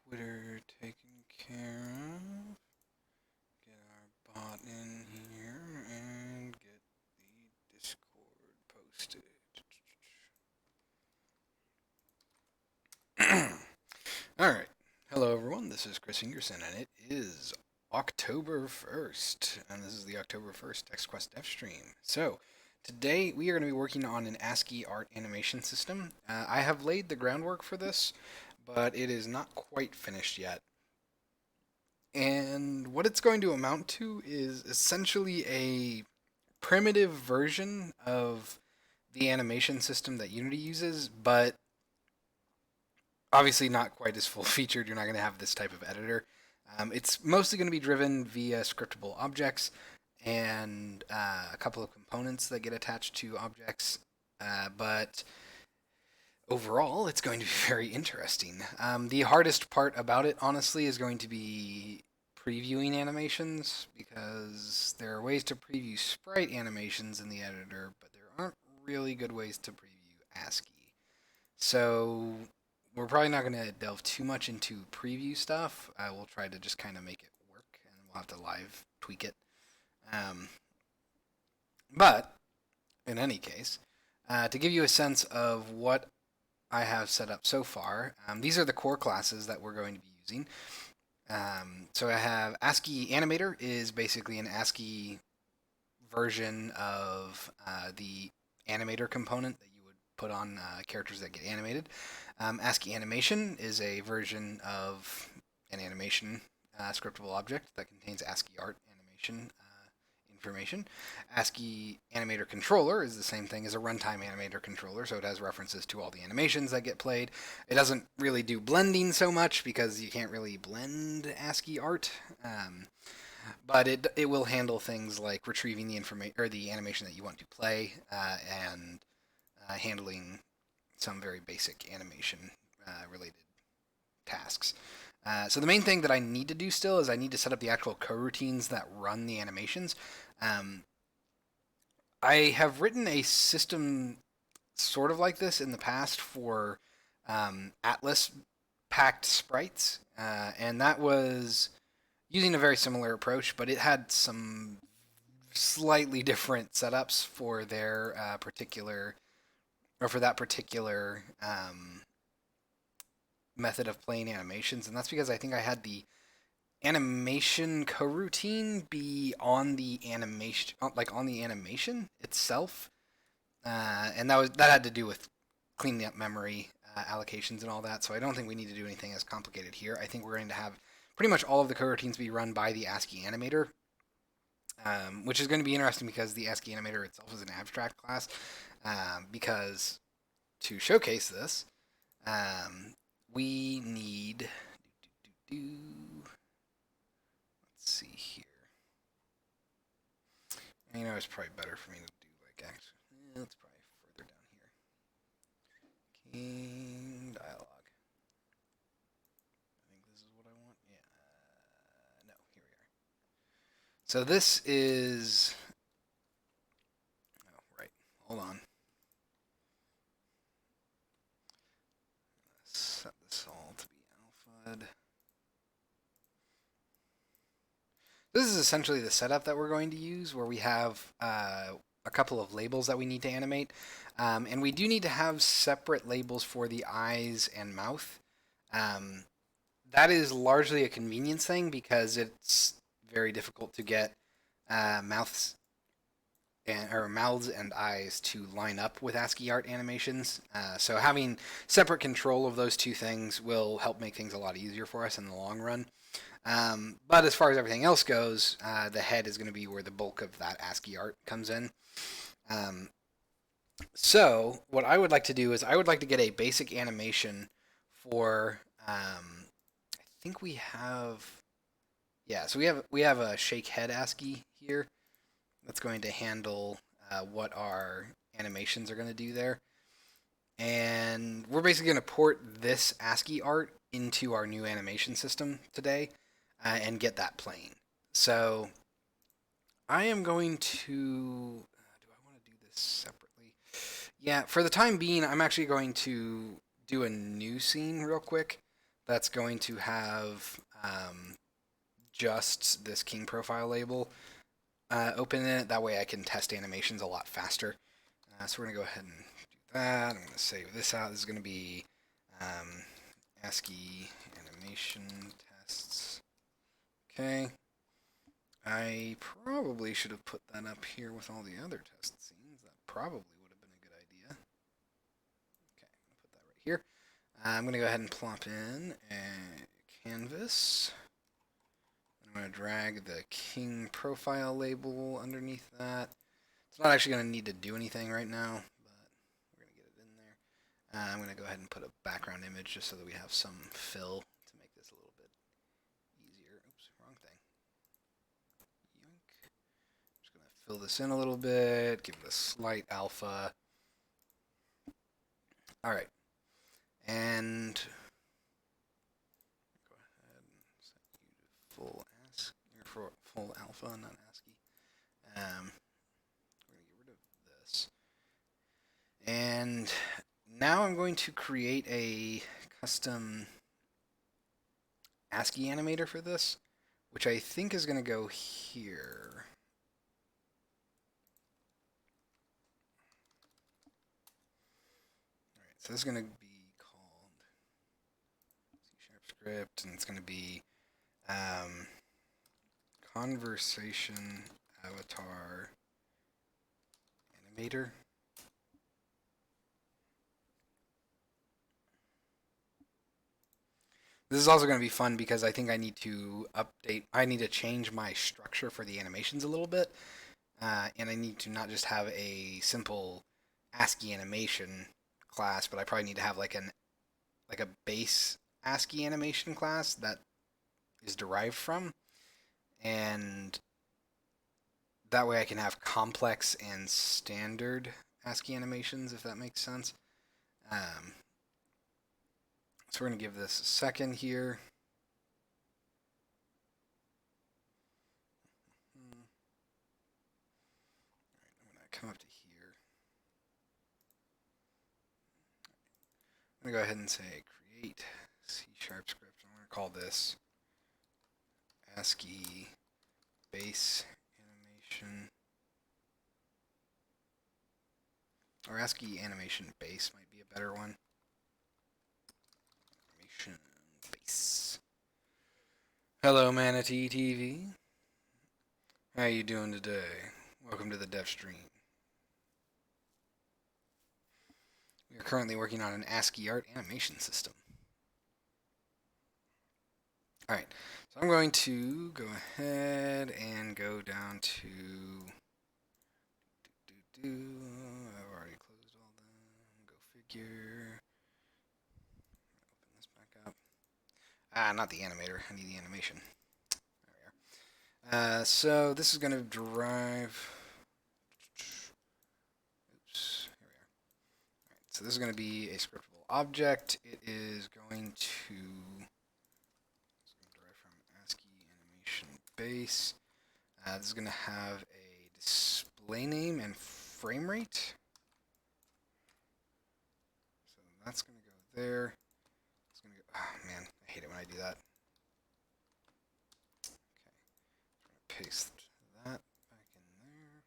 Twitter taken care of. Get our bot in here and get the Discord posted. Alright. Hello, everyone. This is Chris Ingerson, and it is October 1st. And this is the October 1st TextQuest Devstream. So, today we are going to be working on an ASCII art animation system. I have laid the groundwork for this, but it is not quite finished yet. And what it's going to amount to is essentially a primitive version of the animation system that Unity uses, but obviously not quite as full featured. You're not going to have this type of editor. It's mostly going to be driven via scriptable objects and a couple of components that get attached to objects, but overall, it's going to be very interesting. The hardest part about it, honestly, is going to be previewing animations, because there are ways to preview sprite animations in the editor, but there aren't really good ways to preview ASCII. So we're probably not going to delve too much into preview stuff. We'll try to just kind of make it work, and we'll have to live tweak it. But in any case, to give you a sense of what I have set up so far, these are the core classes that we're going to be using. So I have ASCII Animator is basically an ASCII version of the animator component that you would put on characters that get animated. ASCII Animation is a version of an animation scriptable object that contains ASCII art animation information. ASCII Animator Controller is the same thing as a runtime animator controller, so it has references to all the animations that get played. It doesn't really do blending so much because you can't really blend ASCII art, but it will handle things like retrieving the information or the animation that you want to play, and handling some very basic animation related tasks. So the main thing that I need to do still is I need to set up the actual coroutines that run the animations. I have written a system sort of like this in the past for Atlas packed sprites, and that was using a very similar approach, but it had some slightly different setups for their particular, or for that particular method of playing animations, and that's because I think I had the animation coroutine be on the animation, like on the animation itself, and that had to do with cleaning up memory allocations and all that. So I don't think we need to do anything as complicated here. I think we're going to have pretty much all of the coroutines be run by the ASCII animator, which is going to be interesting because the ASCII animator itself is an abstract class. Because to showcase this, we need. Let's see here. You know, it's probably better for me to do like actually. It's probably further down here. King dialogue. I think this is what I want. Yeah. No, here we are. So this is. Oh, right. Hold on. Set this all to be alpha. This is essentially the setup that we're going to use, where we have a couple of labels that we need to animate. And we do need to have separate labels for the eyes and mouth. That is largely a convenience thing because it's very difficult to get mouths and eyes to line up with ASCII art animations. So having separate control of those two things will help make things a lot easier for us in the long run. But as far as everything else goes, the head is going to be where the bulk of that ASCII art comes in. So what I would like to do is I would like to get a basic animation for. I think we have. Yeah, so we have a shake head ASCII here that's going to handle what our animations are going to do there. And we're basically going to port this ASCII art into our new animation system today and get that playing. So I am going to. Do I want to do this separately? Yeah, for the time being, I'm actually going to do a new scene real quick that's going to have just this king profile label open in it. That way I can test animations a lot faster. So we're going to go ahead and do that. I'm going to save this out. This is going to be ASCII animation tests. Okay. I probably should have put that up here with all the other test scenes. That probably would have been a good idea. Okay, I'm going to put that right here. I'm going to go ahead and plop in a canvas. I'm going to drag the king profile label underneath that. It's not actually going to need to do anything right now, but we're going to get it in there. I'm going to go ahead and put a background image just so that we have some fill to make this a little bit easier. Oops, wrong thing. Yoink. Just going to fill this in a little bit, give it a slight alpha. All right. And go ahead and set you to full ASCII, or full alpha, not ASCII. We're going to get rid of this. And now I'm going to create a custom ASCII animator for this, which I think is going to go here. All right, so this is going to be called C# script, and it's going to be conversation avatar animator. This is also going to be fun because I think I need to change my structure for the animations a little bit. And I need to not just have a simple ASCII animation class, but I probably need to have like a base ASCII animation class that is derived from. And that way I can have complex and standard ASCII animations, if that makes sense. So we're going to give this a second here. I'm going to come up to here. I'm going to go ahead and say create C# script. I'm going to call this ASCII base animation. Or ASCII animation base might be a better one. Animation base. Hello, Manatee TV. How you doing today? Welcome to the Devstream. We are currently working on an ASCII art animation system. Alright, so I'm going to go ahead and go down to I've already closed all them. Go figure. Open this back up. Not the animator. I need the animation. There we are. So this is going to drive. Oops. Here we are. All right. So this is going to be a scriptable object. It is going to derive from ASCII animation base. This is going to have a display name and frame rate. So that's going to go there. It's going to go. Oh man, I hate it when I do that. Okay, paste that back in there.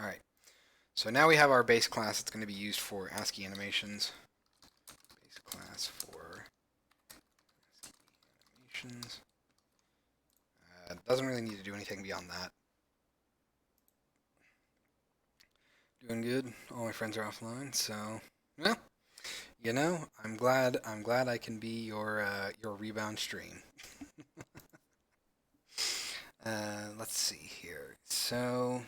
All right. So now we have our base class that's going to be used for ASCII animations. Base class for ASCII animations. Doesn't really need to do anything beyond that. Doing good. All my friends are offline, so well, you know, I'm glad I can be your rebound stream. Let's see here. So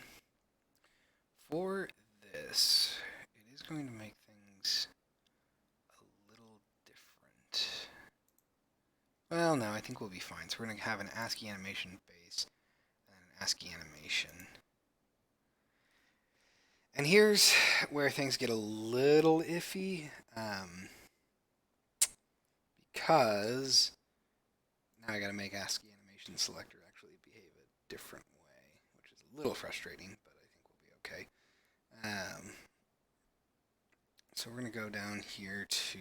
for this, it is going to make things a little different. Well, no, I think we'll be fine. So we're going to have an ASCII animation base and an ASCII animation. And here's where things get a little iffy, because now I got to make ASCII animation selector actually behave a different way, which is a little frustrating, but I think we'll be okay. So we're going to go down here to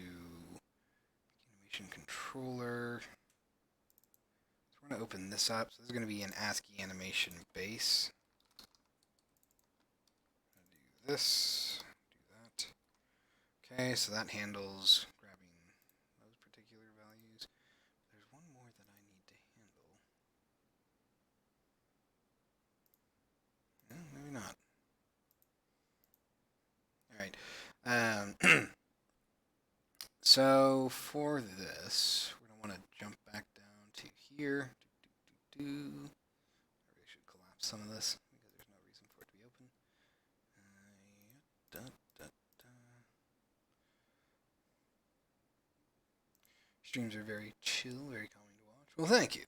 animation controller. So we're going to open this up. So this is going to be an ASCII animation base. Do this, do that. Okay, so that handles grabbing those particular values. There's one more that I need to handle. Maybe not. All right. So for this, we're going to want to jump back down to here. I really should collapse some of this because there's no reason for it to be open. Streams are very chill, very calming to watch. Well, thank you.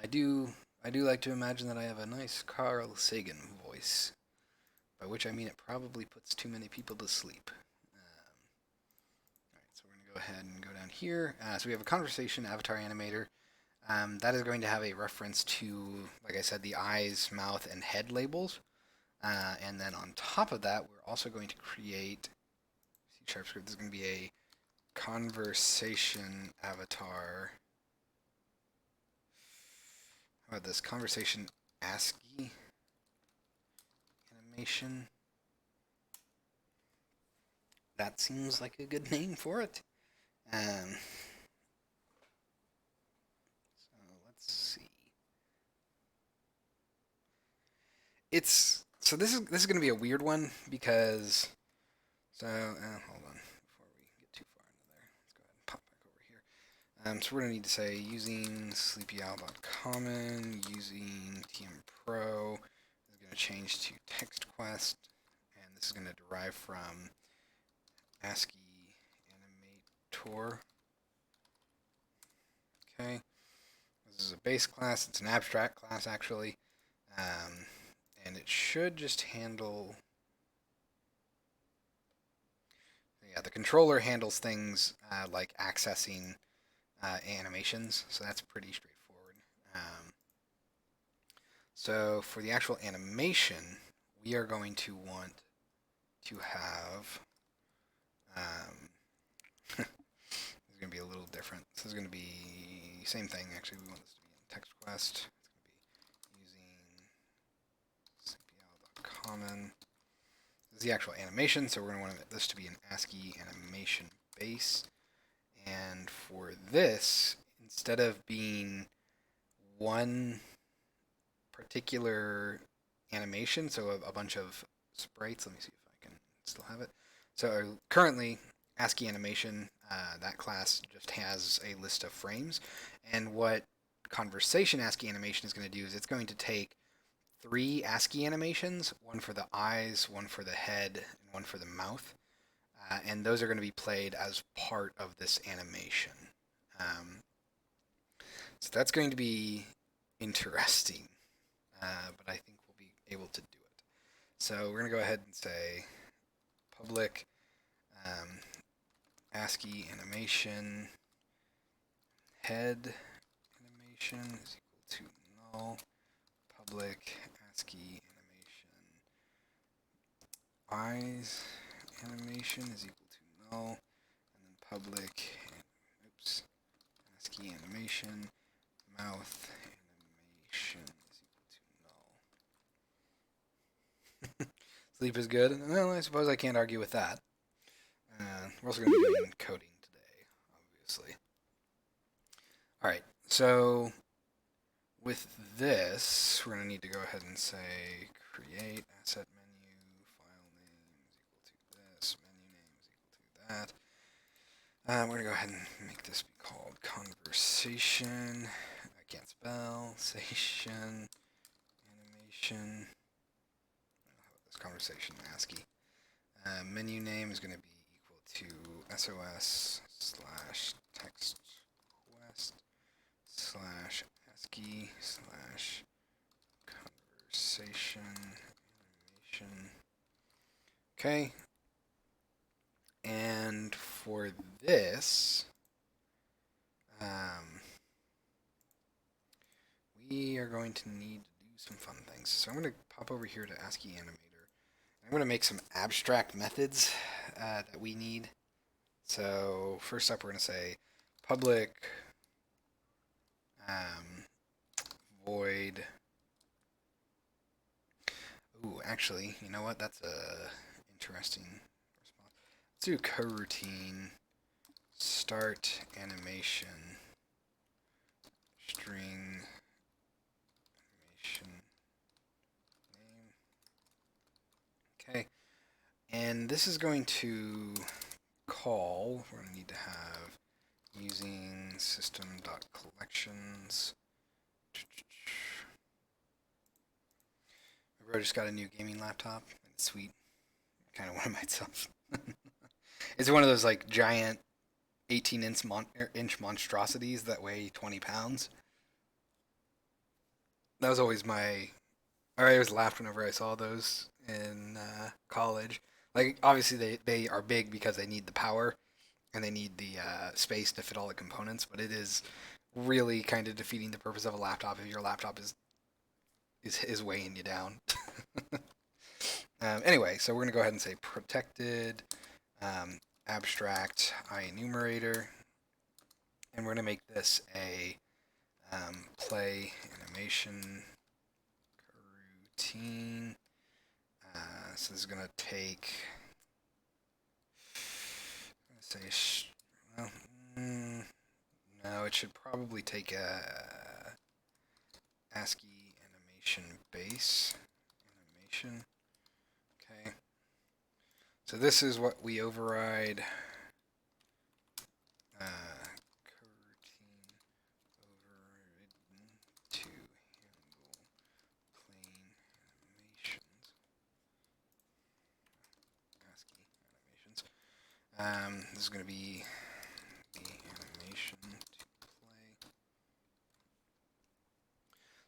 I do like to imagine that I have a nice Carl Sagan voice, by which I mean it probably puts too many people to sleep. Alright, so we're going to go ahead and go down here. So we have a conversation avatar animator. That is going to have a reference to, like I said, the eyes, mouth, and head labels. And then on top of that, we're also going to create C# script. This is going to be a conversation avatar. How about this? Conversation ASCII animation. That seems like a good name for it. So let's see. So this is going to be a weird one because hold on before we get too far into there. Let's go ahead and pop back over here. So we're going to need to say using sleepyowl.common, using tmpro is going to change to TextQuest, and this is going to derive from ASCII animator. Okay, this is a base class. It's an abstract class actually, and it should just handle. Yeah, the controller handles things like accessing animations, so that's pretty straightforward. So for the actual animation, we are going to want to have. This is going to be a little different. This is going to be same thing. Actually, we want this to be in TextQuest. It's going to be using cpl.common. This is the actual animation, so we're going to want this to be an ASCII animation base. And for this, instead of being one particular animation, so a bunch of sprites, let me see if I can still have it. So currently, ASCII animation, that class just has a list of frames. And what conversation ASCII animation is going to do is it's going to take 3 ASCII animations, one for the eyes, one for the head, and one for the mouth. And those are going to be played as part of this animation. So that's going to be interesting, but I think we'll be able to do it. So we're going to go ahead and say public ASCII animation head animation is equal to null. Public ASCII animation eyes animation is equal to null, and then public ASCII animation mouth animation is equal to null. Sleep is good. Well, I suppose I can't argue with that. We're also going to be doing coding today, obviously. All right, so with this, we're going to need to go ahead and say create asset menu, file name is equal to this, menu name is equal to that. We're going to go ahead and make this be called conversation. I can't spell. Sation animation. How about this conversation ASCII? Menu name is going to be equal to SOS / TextQuest / ASCII / conversation animation. Okay. And for this, we are going to need to do some fun things. So I'm going to pop over here to ASCII Animator. I'm going to make some abstract methods that we need. So first up, we're going to say public um, void. Ooh, actually, you know what? That's a interesting response. Let's do coroutine start animation string animation name. Okay, and this is going to call. We're going to need to have using system.collections. I just got a new gaming laptop. It's sweet. Kind of one of myself. It's one of those like giant 18-inch monstrosities that weigh 20 pounds. That was always my. I always laughed whenever I saw those in college. Like obviously they are big because they need the power and they need the space to fit all the components, but it is really kind of defeating the purpose of a laptop if your laptop is weighing you down. Anyway, so we're going to go ahead and say protected abstract IEnumerator, and we're going to make this a play animation routine. So this is going to take, say, well, no, it should probably take a ASCII animation base animation. Okay. So this is what we override. Coroutine overridden to handle plain animations. ASCII animations. This is going to be the animation to play.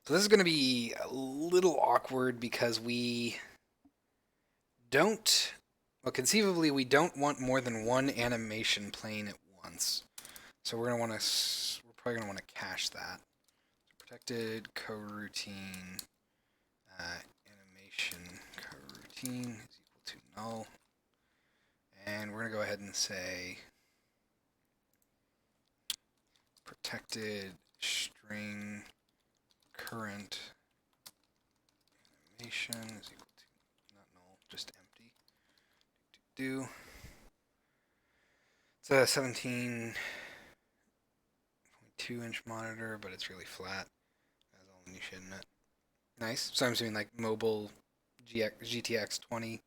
So this is going to be a little awkward because we don't, well, conceivably we don't want more than one animation playing at once. So we're going to want to, we're probably going to want to cache that. So protected coroutine animation coroutine is equal to null. And we're going to go ahead and say protected string current animation is equal to, not null, just empty. Do. It's a 17.2-inch monitor, but it's really flat. It has all the new shit in it. Nice. So I'm assuming like mobile GTX 20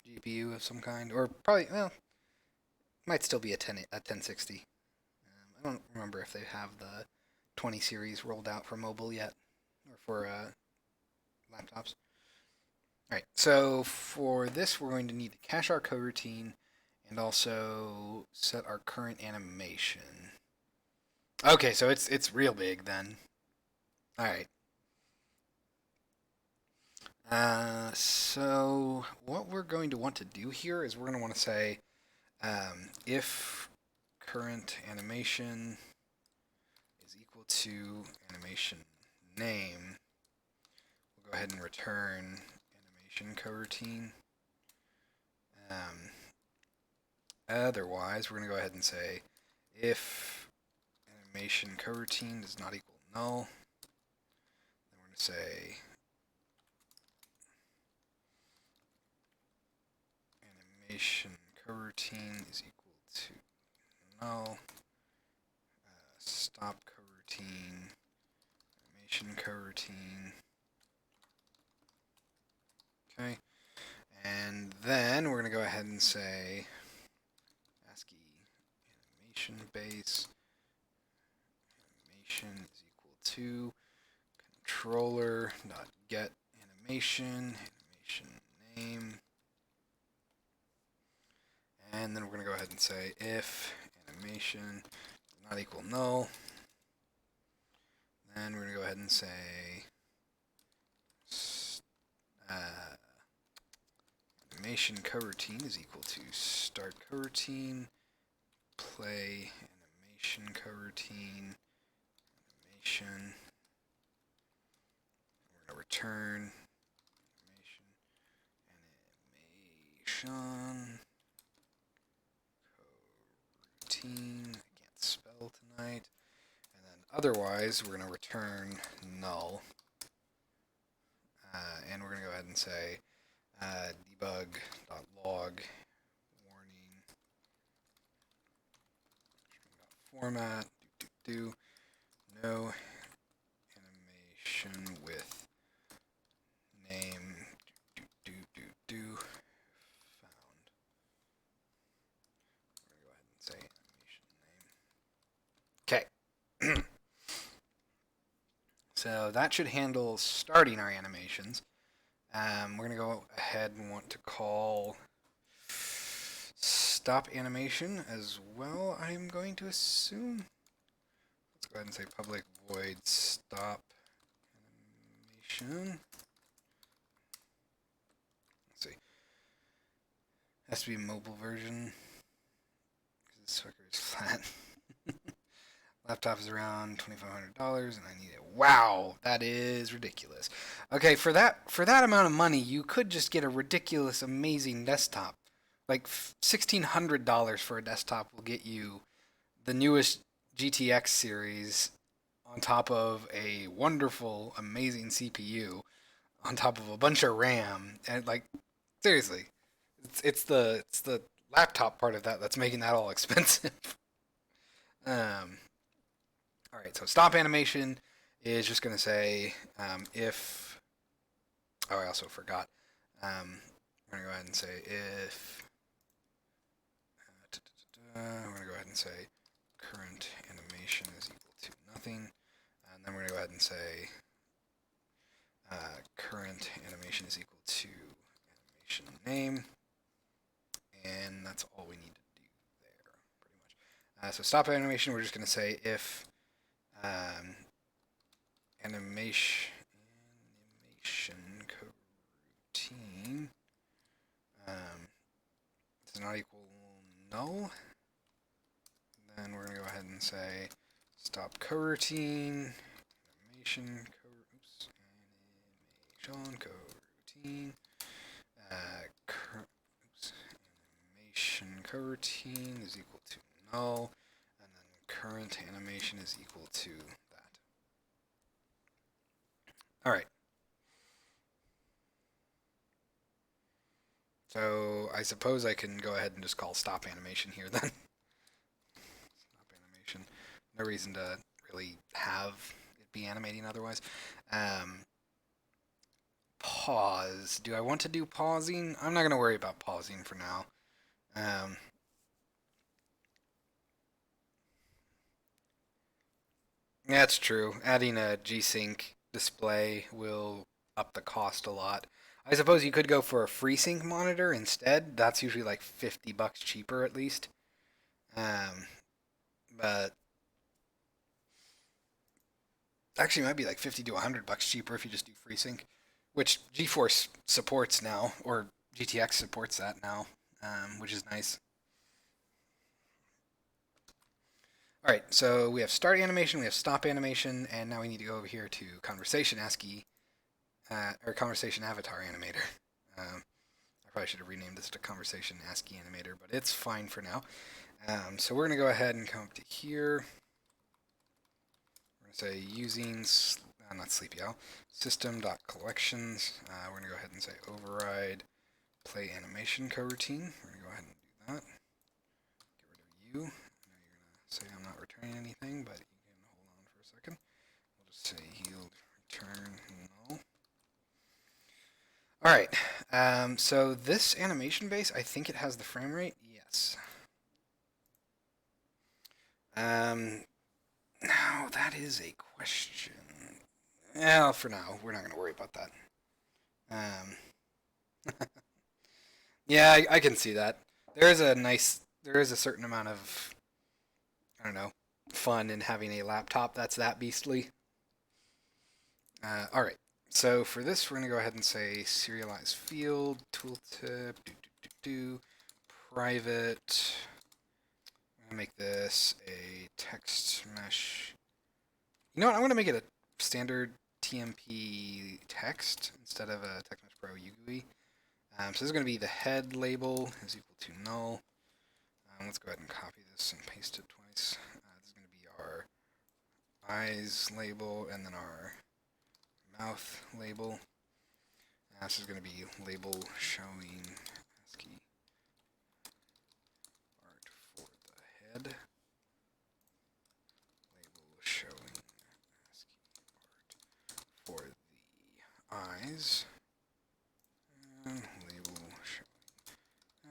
GPU of some kind, or probably, well, might still be a 1060. I don't remember if they have the 20 series rolled out for mobile yet, or for laptops. All right, so for this, we're going to need to cache our coroutine and also set our current animation. Okay, so it's real big then. All right. So what we're going to want to do here is we're going to want to say if current animation is equal to animation name, we'll go ahead and return animation coroutine. Otherwise, we're going to go ahead and say if animation coroutine does not equal null, then we're going to say animation coroutine is equal to null. Stop coroutine, animation coroutine. Okay, and then we're going to go ahead and say ASCII animation base animation is equal to controller dot get animation name, and then we're going to go ahead and say if animation does not equal null, then we're going to go ahead and say animation coroutine is equal to start coroutine, play animation coroutine, animation. We're going to return animation coroutine. I can't spell tonight. otherwise, we're going to return null. And we're going to go ahead and say debug.log warning format no animation with name found. We're going to go ahead and say animation name. Okay. So that should handle starting our animations. We're going to go ahead and want to call stop animation as well, I'm going to assume. Let's go ahead and say public void stop animation. Let's see. Has to be a mobile version because this sucker is flat. Laptop is around $2,500 and I need it. Wow, that is ridiculous. Okay, for that amount of money, you could just get a ridiculous, amazing desktop. Like $1,600 for a desktop will get you the newest GTX series on top of a wonderful, amazing CPU on top of a bunch of RAM, and like seriously, it's the laptop part of that that's making that all expensive. All right, so stop animation is just going to say if. Oh, I also forgot. We're going to go ahead and say if. We're going to go ahead and say current animation is equal to nothing, and then we're going to go ahead and say current animation is equal to animation name, and that's all we need to do there, pretty much. So stop animation, we're just going to say if animation coroutine is not equal null, then we're going to go ahead and say stop coroutine animation coroutine animation coroutine is equal to null, and then current animation is equal to that. All right. So I suppose I can go ahead and just call stop animation here then. Stop animation. No reason to really have it be animating otherwise. Pause. Do I want to do pausing? I'm not going to worry about pausing for now. That's true. Adding a G-Sync display will up the cost a lot. I suppose you could go for a FreeSync monitor instead. That's usually like $50 cheaper at least. But actually, it might be like 50 to $100 cheaper if you just do FreeSync, which GeForce supports now, or GTX supports that now, which is nice. All right, so we have start animation, we have stop animation, and now we need to go over here to conversation ASCII, or conversation avatar animator. I probably should have renamed this to conversation ASCII animator, but it's fine for now. So we're going to go ahead and come up to here. We're going to say using, not Sleepy Owl, system.collections. We're going to go ahead and say override play animation coroutine. We're going to go ahead and do that. Get rid of you. Now you're going to say I'm not returning anything, but you can hold on for a second. We'll just say yield return null. All right, so this animation base, I think it has the frame rate. Yes. Now that is a question. Well, for now, we're not going to worry about that. Yeah, I can see that. There is a certain amount of, I don't know, fun in having a laptop that's that beastly. All right. So for this, we're going to go ahead and say serialize field, tooltip, private. I'm going to make this a text mesh. You know what? I'm going to make it a standard TMP text instead of a text mesh pro UGUI. So this is going to be the head label is equal to null. Let's go ahead and copy this and paste it twice. This is going to be our eyes label, and then our mouth label. This is going to be label showing ASCII art for the head. Label showing ASCII art for the eyes. And label showing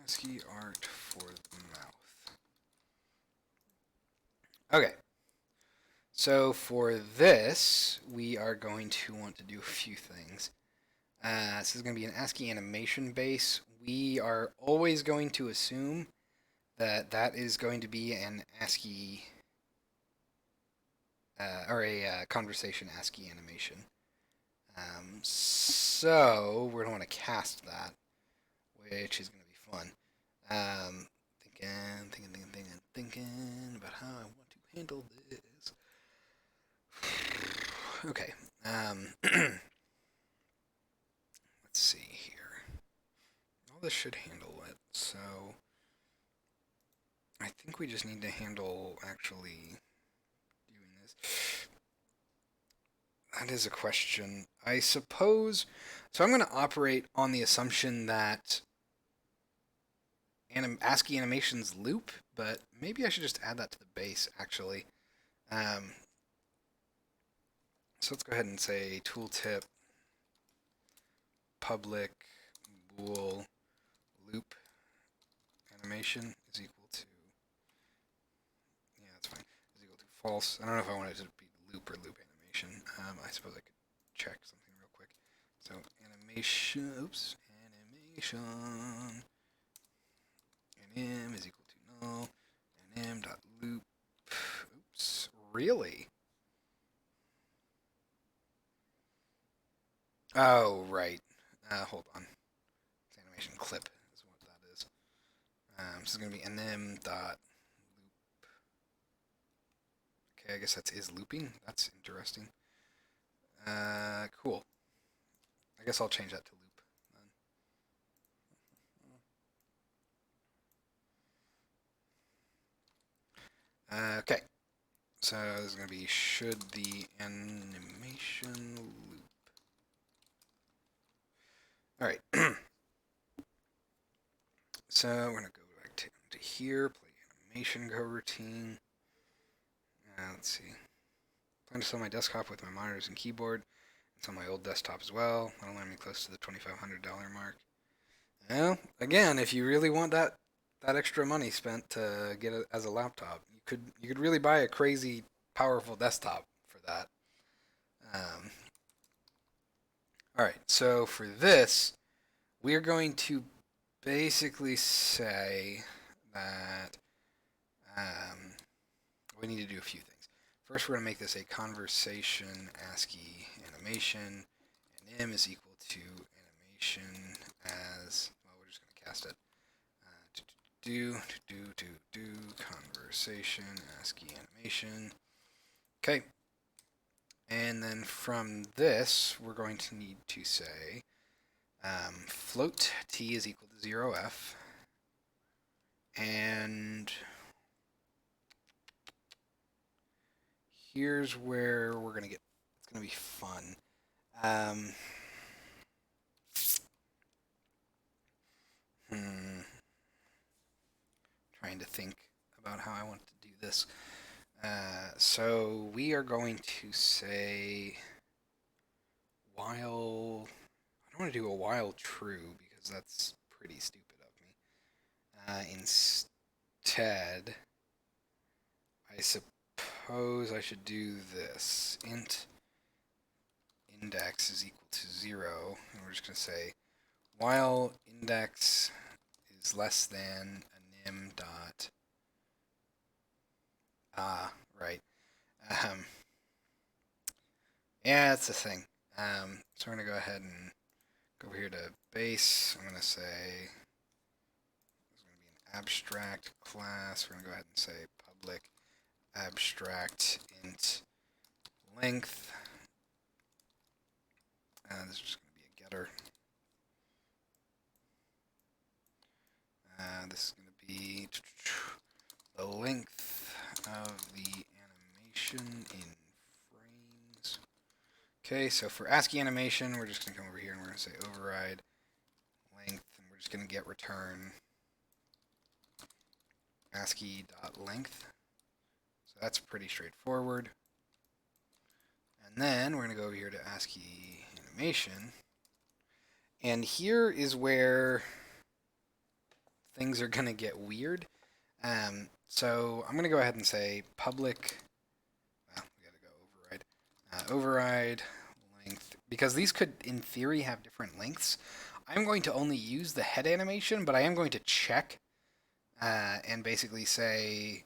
ASCII art for the mouth. Okay. So for this, we are going to want to do a few things. This is going to be an ASCII animation base. We are always going to assume that that is going to be an ASCII or a conversation ASCII animation. So we're going to want to cast that, which is going to be fun. Thinking about how I want to handle this. Okay. Let's see here. All this should handle it. So I think we just need to handle actually doing this. That is a question. I suppose. So I'm going to operate on the assumption that ASCII animations loop, but maybe I should just add that to the base actually. So let's go ahead and say tooltip public bool loop animation is equal to, yeah, that's fine, is equal to false. I don't know if I want it to be loop or loop animation. I suppose I could check something real quick. So animation, animation, anim is equal to null, anim.loop, oops, really? Oh, right. Hold on. It's animation clip is what that is. This is going to be anim dot loop. Okay, I guess that is looping. That's interesting. Cool. I guess I'll change that to loop then. Okay. So this is going to be should the animation loop. Alright. So we're going to go back to here, play animation coroutine. Let's see. Plan to sell my desktop with my monitors and keyboard. It's on my old desktop as well. That'll land me close to the $2,500 mark. Well, again, if you really want that extra money spent to get it as a laptop, you could really buy a crazy powerful desktop for that. All right, so for this, we're going to basically say that we need to do a few things. First, we're going to make this a conversation ASCII animation, and m is equal to animation as, well, we're just going to cast it. Do conversation ASCII animation. Okay. And then from this, we're going to need to say float t is equal to 0f. And here's where we're going to get, it's going to be fun. Trying to think about how I want to do this. So we are going to say while, I don't want to do a while true because that's pretty stupid of me. Instead, I suppose I should do this. Int index is equal to 0, and we're just going to say while index is less than anim dot, right. Yeah, that's the thing. So we're going to go ahead and go over here to base. I'm going to say there's going to be an abstract class. We're going to go ahead and say public abstract int length. This is just going to be a getter. This is going to be the length of the animation in Okay, so for ASCII animation, we're just going to come over here and we're going to say override length, and we're just going to get return ASCII.length. So that's pretty straightforward. And then we're going to go over here to ASCII animation. And here is where things are going to get weird. So I'm going to go ahead and say public, well, we got to go override, override length, because these could, in theory, have different lengths. I'm going to only use the head animation, but I am going to check and basically say,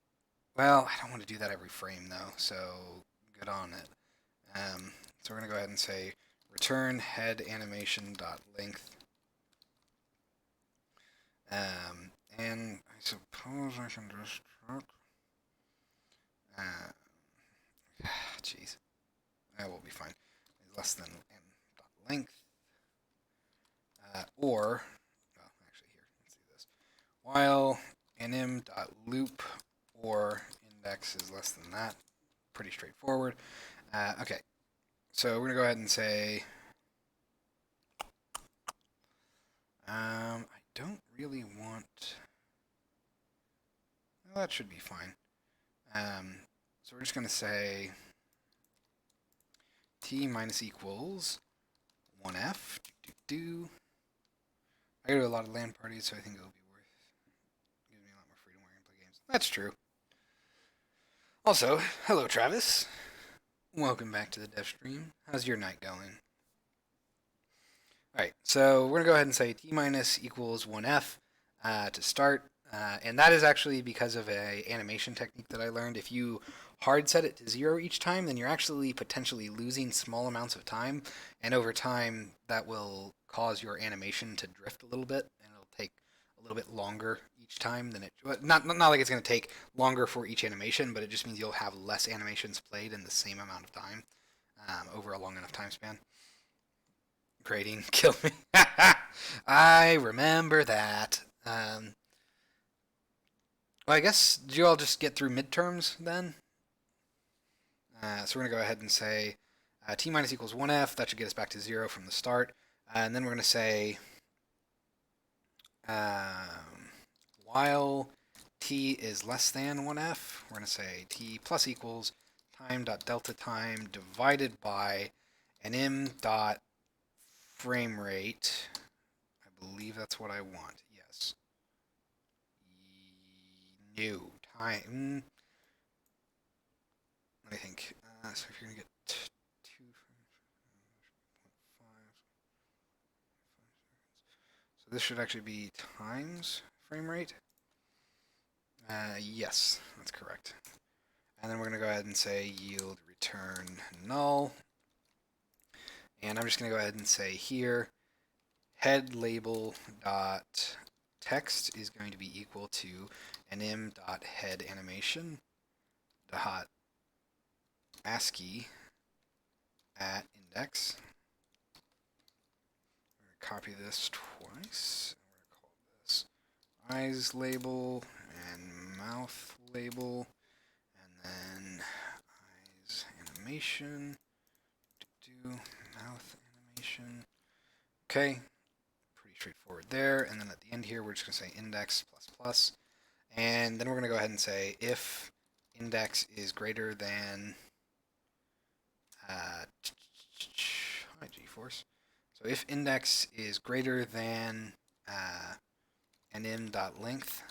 well, I don't want to do that every frame, though, so good on it. So we're going to go ahead and say return head animation dot length. And I suppose I can just jeez, that will be fine. Less than m dot length, or well, actually here, let's do this. While nm dot loop or index is less than that. Pretty straightforward. Okay, so we're gonna go ahead and say I don't really want. Well, that should be fine. So we're just gonna say t minus equals 1f. I go to a lot of LAN parties, so I think it'll be worth giving me a lot more freedom where I can play games. That's true. Also, hello Travis. Welcome back to the Devstream. How's your night going? Alright, so we're going to go ahead and say t minus equals 1f to start. And that is actually because of a animation technique that I learned. If you hard set it to 0 each time, then you're actually potentially losing small amounts of time. And over time, that will cause your animation to drift a little bit. And it'll take a little bit longer each time than it... Not like it's going to take longer for each animation, but it just means you'll have less animations played in the same amount of time over a long enough time span. Grading killed me. I remember that. Well, I guess, did you all just get through midterms then? So we're going to go ahead and say t minus equals 1f. That should get us back to 0 from the start. And then we're going to say while t is less than 1f, we're going to say t plus equals time dot delta time divided by nm dot frame rate. I believe that's what I want. Yes. No. Time. Let me think. So if you're going to get 2 so this should actually be times frame rate. Yes, that's correct. And then we're going to go ahead and say yield return null. And I'm just going to go ahead and say here head label dot text is going to be equal to nm dot head animation dot ASCII at index. We're going to copy this twice. We're going to call this eyes label and mouth label, and then eyes animation, mouth animation. Okay, pretty straightforward there. And then at the end here, we're just going to say index plus plus. And then we're going to go ahead and say if index is greater than hi GeForce. So if index is greater than nm.length,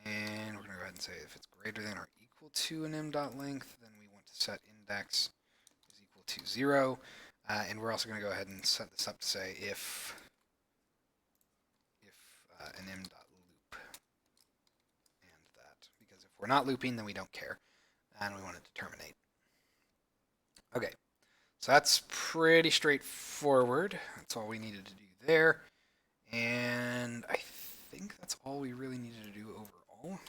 and we're going to go ahead and say if it's greater than or equal to nm.length, then we want to set index is equal to 0. And we're also going to go ahead and set this up to say if nm.loop and that. Because if we're not looping, then we don't care. And we want it to terminate. Okay, so that's pretty straightforward. That's all we needed to do there. And I think that's all we really needed to do overall.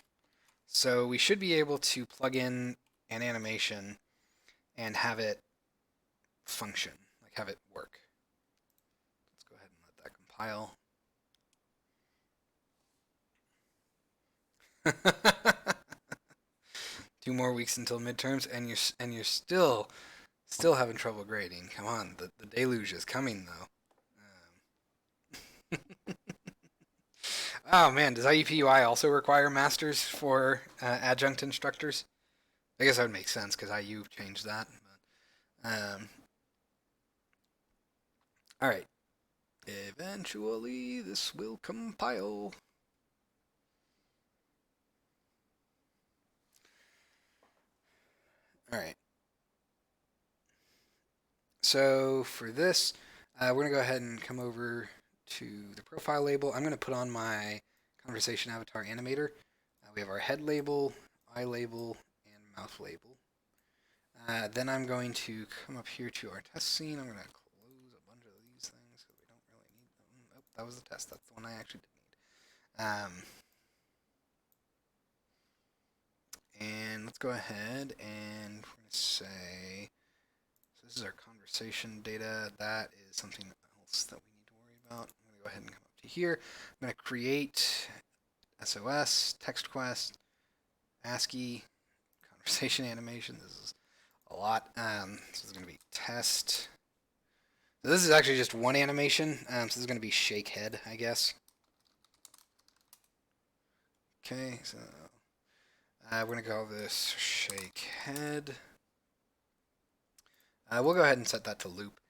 So we should be able to plug in an animation and have it function, like have it work. Let's go ahead and let that compile. 2 more weeks until midterms, and you're still Still having trouble grading. Come on, the deluge is coming though. Oh man, does IUPUI also require masters for adjunct instructors? I guess that would make sense because IU changed that. But, all right. Eventually, this will compile. All right. So for this, we're going to go ahead and come over to the profile label. I'm going to put on my conversation avatar animator. We have our head label, eye label, and mouth label. Then I'm going to come up here to our test scene. I'm going to close a bunch of these things because we don't really need them. Oh, that was the test. That's the one I actually did need. And let's go ahead and we're going to say, so this is our conversation data. That is something else that we need to worry about. I'm going to go ahead and come up to here. I'm going to create SOS, text quest, ASCII, conversation animation. This is a lot. This is going to be test. So this is actually just one animation. So this is going to be shake head, I guess. Okay, so we're going to call this shake head. We'll go ahead and set that to loop.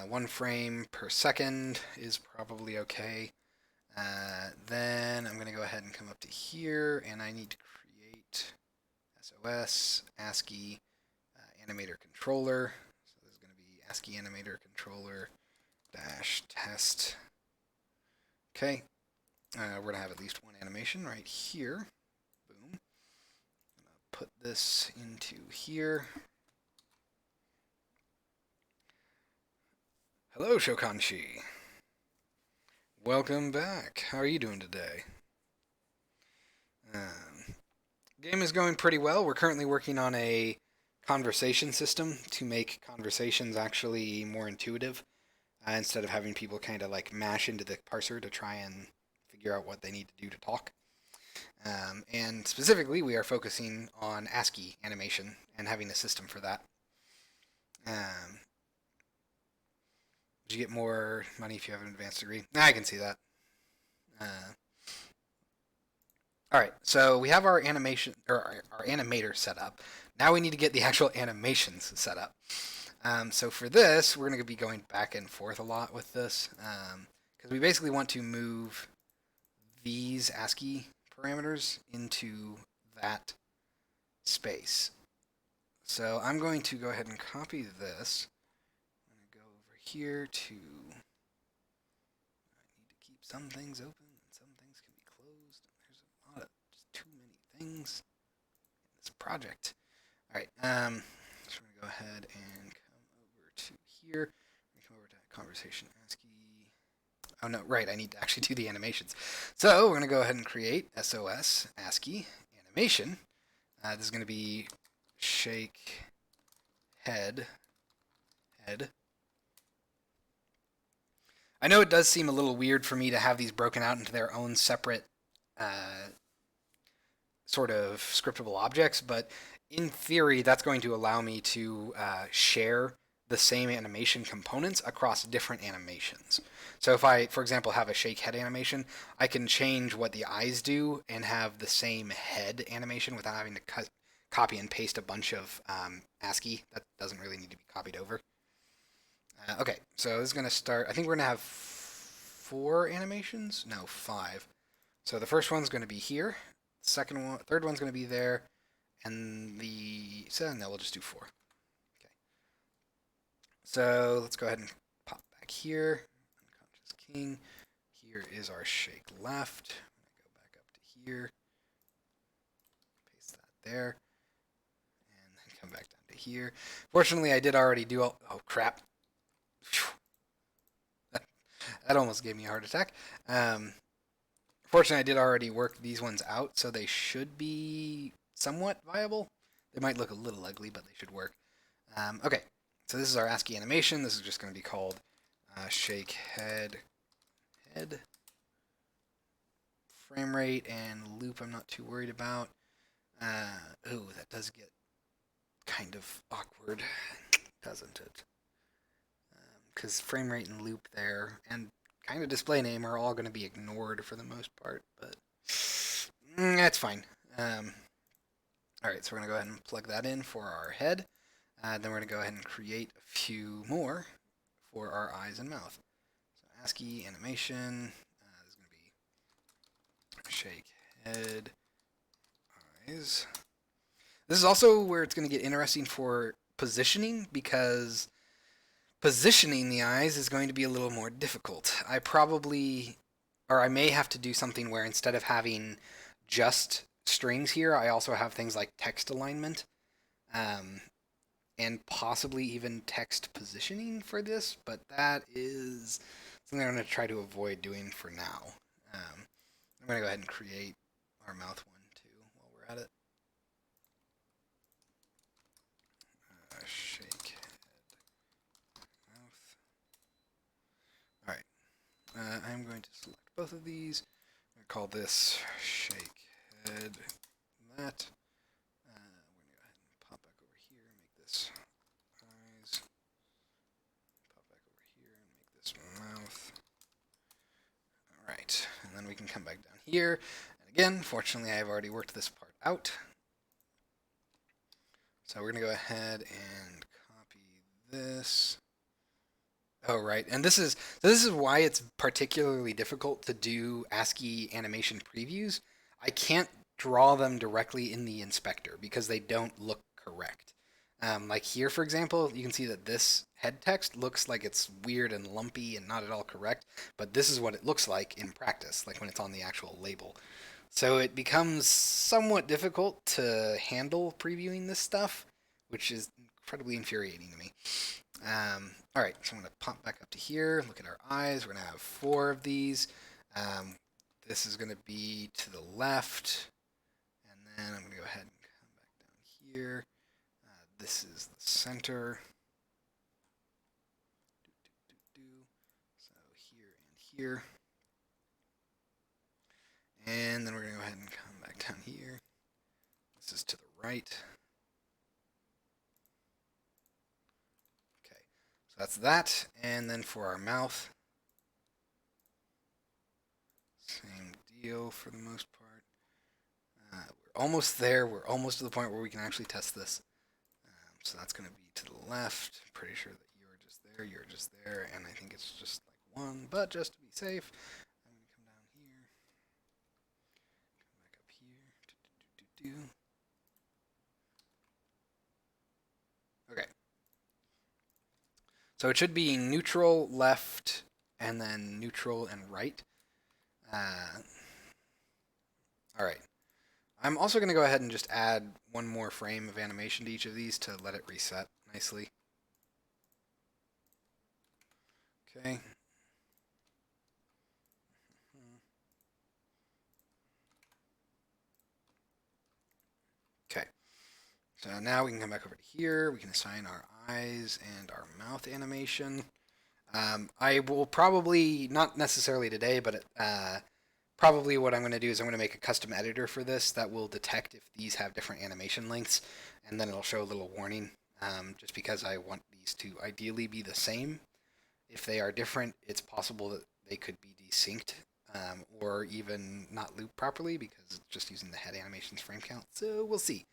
1 frame per second is probably okay. Then I'm going to go ahead and come up to here, and I need to create SOS, ASCII, animator controller. So this is going to be ASCII animator controller dash test. Okay. We're going to have at least one animation right here. Boom. I'm going to put this into here. Hello, Shokanshi. Welcome back. How are you doing today? Game is going pretty well. We're currently working on a conversation system to make conversations actually more intuitive instead of having people kind of like mash into the parser to try and figure out what they need to do to talk. And specifically, we are focusing on ASCII animation and having a system for that. Did you get more money if you have an advanced degree? I can see that. All right, so we have our animation or our animator set up. Now we need to get the actual animations set up. So for this, we're going to be going back and forth a lot with this because we basically want to move these ASCII parameters into that space. So I'm going to go ahead and copy this. I'm going to go over here to, I need to keep some things open and some things can be closed. There's a lot of, just too many things in this project. All right, so I'm going to go ahead and come over to here. I'm going to come over to conversation ASCII. Oh no, right, I need to actually do the animations. So we're going to go ahead and create SOS ASCII animation. This is going to be shake head. I know it does seem a little weird for me to have these broken out into their own separate sort of scriptable objects, but in theory, that's going to allow me to share the same animation components across different animations. So if I, for example, have a shake head animation, I can change what the eyes do and have the same head animation without having to copy and paste a bunch of ASCII that doesn't really need to be copied over. Okay, so this is going to start, I think we're going to have 4 animations? No, 5. So the first one's going to be here, second one, third one's going to be there, and no, we'll just do 4. Okay. So let's go ahead and pop back here. Unconscious king. Here is our shake left. I'm going to go back up to here. Paste that there. And then come back down to here. Fortunately, I did already do all, oh crap. That almost gave me a heart attack. Fortunately, I did already work these ones out, so they should be somewhat viable. They might look a little ugly, but they should work. Okay, so this is our ASCII animation. This is just going to be called shake head. Frame rate and loop I'm not too worried about. Ooh, that does get kind of awkward. doesn't it? Because frame rate and loop there and kind of display name are all going to be ignored for the most part, but that's fine. All right, so we're going to go ahead and plug that in for our head. Then we're going to go ahead and create a few more for our eyes and mouth. So ASCII animation is going to be shake head eyes. This is also where it's going to get interesting for positioning, because positioning the eyes is going to be a little more difficult. I may have to do something where instead of having just strings here, I also have things like text alignment, and possibly even text positioning for this, but that is something I'm going to try to avoid doing for now. I'm going to go ahead and create our mouth one too while we're at it. Shake head mouth. All right. I'm going to select both of these. I'm going to call this shake head that. We're going to go ahead and pop back over here and make this eyes. Pop back over here and make this mouth. All right, and then we can come back down here. And again, fortunately, I've already worked this part out. So we're going to go ahead and copy this. Oh, right. And this is why it's particularly difficult to do ASCII animation previews. I can't draw them directly in the inspector because they don't look correct. Like here, for example, you can see that this head text looks like it's weird and lumpy and not at all correct, but this is what it looks like in practice, like when it's on the actual label. So it becomes somewhat difficult to handle previewing this stuff, which is incredibly infuriating to me. All right, so I'm going to pop back up to here, look at our eyes. We're going to have 4 of these. This is going to be to the left, and then I'm going to go ahead and come back down here. This is the center. So here and here. And then we're going to go ahead and come back down here. This is to the right. Okay, so that's that. And then for our mouth, same deal for the most part. We're almost there. We're almost to the point where we can actually test this. So that's going to be to the left. Pretty sure that you're just there, and I think it's just like 1, but just to be safe, I'm going to come down here, come back up here. Okay. So it should be neutral, left, and then neutral and right. All right. I'm also going to go ahead and just add 1 more frame of animation to each of these to let it reset nicely. Okay. Okay. So now we can come back over to here. We can assign our eyes and our mouth animation. I will probably, not necessarily today, but probably what I'm going to do is I'm going to make a custom editor for this that will detect if these have different animation lengths, and then it'll show a little warning, just because I want these to ideally be the same. If they are different, it's possible that they could be desynced, or even not loop properly because it's just using the head animation's frame count. So we'll see.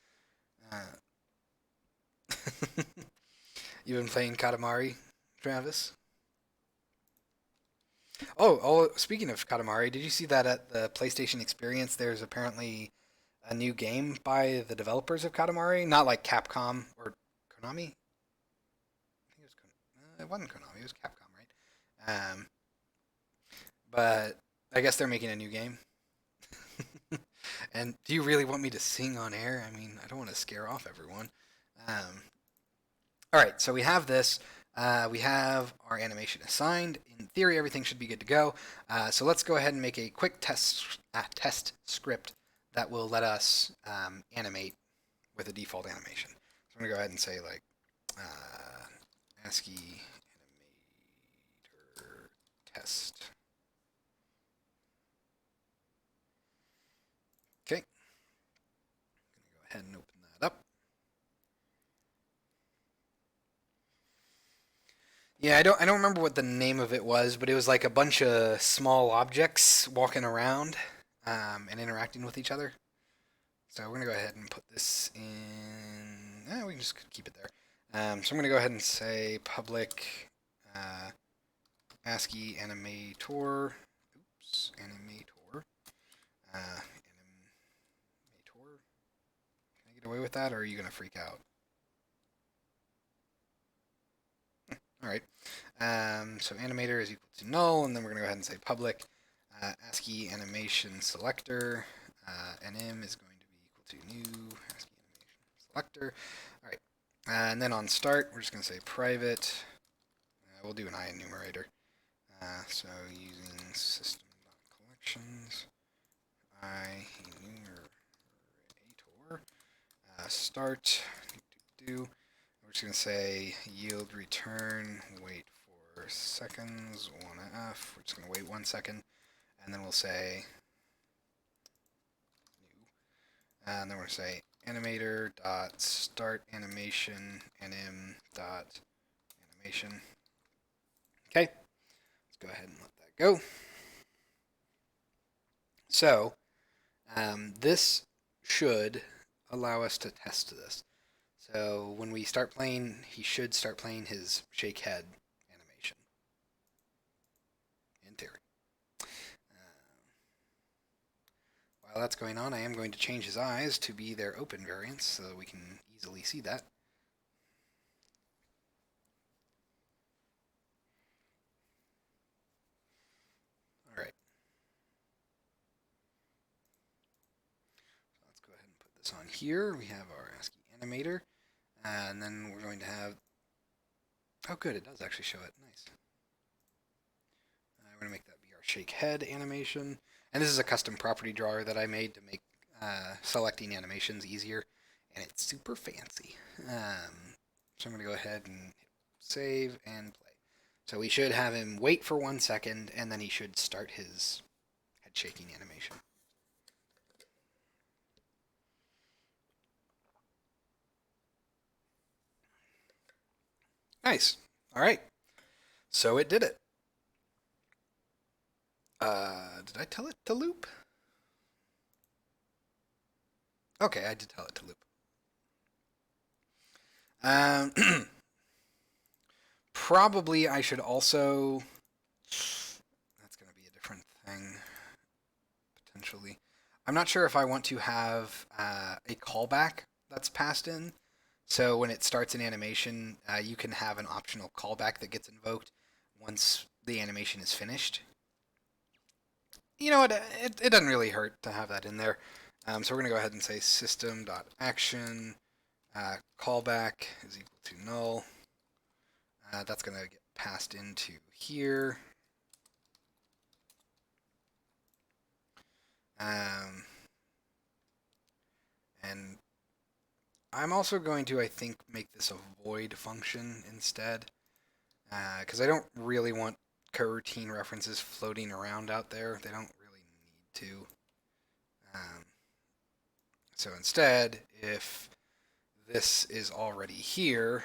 You've been playing Katamari, Travis? Oh, speaking of Katamari, did you see that at the PlayStation Experience? There's apparently a new game by the developers of Katamari, not like Capcom or Konami. I think it was it wasn't Konami, it was Capcom, right? But I guess they're making a new game. And do you really want me to sing on air? I mean, I don't want to scare off everyone. All right, so we have this. We have our animation assigned. In theory, everything should be good to go. So let's go ahead and make a quick test script that will let us animate with a default animation. So I'm going to go ahead and say like ASCII animator test. Okay. I'm going to go ahead and open that up. Yeah, I don't remember what the name of it was, but it was like a bunch of small objects walking around and interacting with each other. So we're gonna go ahead and put this in. We can just keep it there. So I'm gonna go ahead and say public uh, ASCII animator. Oops, animator. Animator. Can I get away with that, or are you gonna freak out? All right. So animator is equal to null, and then we're gonna go ahead and say public ASCII animation selector. Anim is going to be equal to new ASCII animation selector. All right. And then on start, we're just gonna say private. We'll do an I enumerator. So using system.collections, I enumerator start. We're just going to say yield return, wait for seconds, 1f. We're just going to wait 1 second, and then we'll say new. And then we're going to say animator dot start animation anim dot animation. Okay, let's go ahead and let that go. So this should allow us to test this. So when we start playing, he should start playing his shake head animation, in theory. While that's going on, I am going to change his eyes to be their open variants so that we can easily see that. All right. So let's go ahead and put this on here. We have our ASCII animator, and then we're going to have. Oh, good! It does actually show it. Nice. We're going to make that be our shake head animation. And this is a custom property drawer that I made to make selecting animations easier. And it's super fancy. So I'm going to go ahead and save and play. So we should have him wait for 1 second, and then he should start his head shaking animation. Nice. All right. So it did it. Did I tell it to loop? Okay, I did tell it to loop. Probably I should also. That's going to be a different thing, potentially. I'm not sure if I want to have a callback that's passed in. So when it starts an animation, you can have an optional callback that gets invoked once the animation is finished. You know what? It doesn't really hurt to have that in there. So we're going to go ahead and say system.action callback is equal to null. That's going to get passed into here. And I'm also going to, I think, make this a void function instead. Because I don't really want coroutine references floating around out there. They don't really need to. So instead, if this is already here,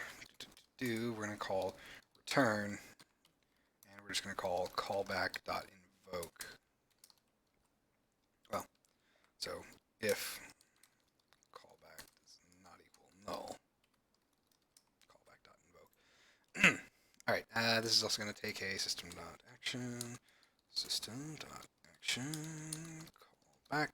we're going to call return, and we're just going to call callback.invoke. Well, so if callback does not equal null, callback.invoke. All right, this is also going to take a system.action, callback.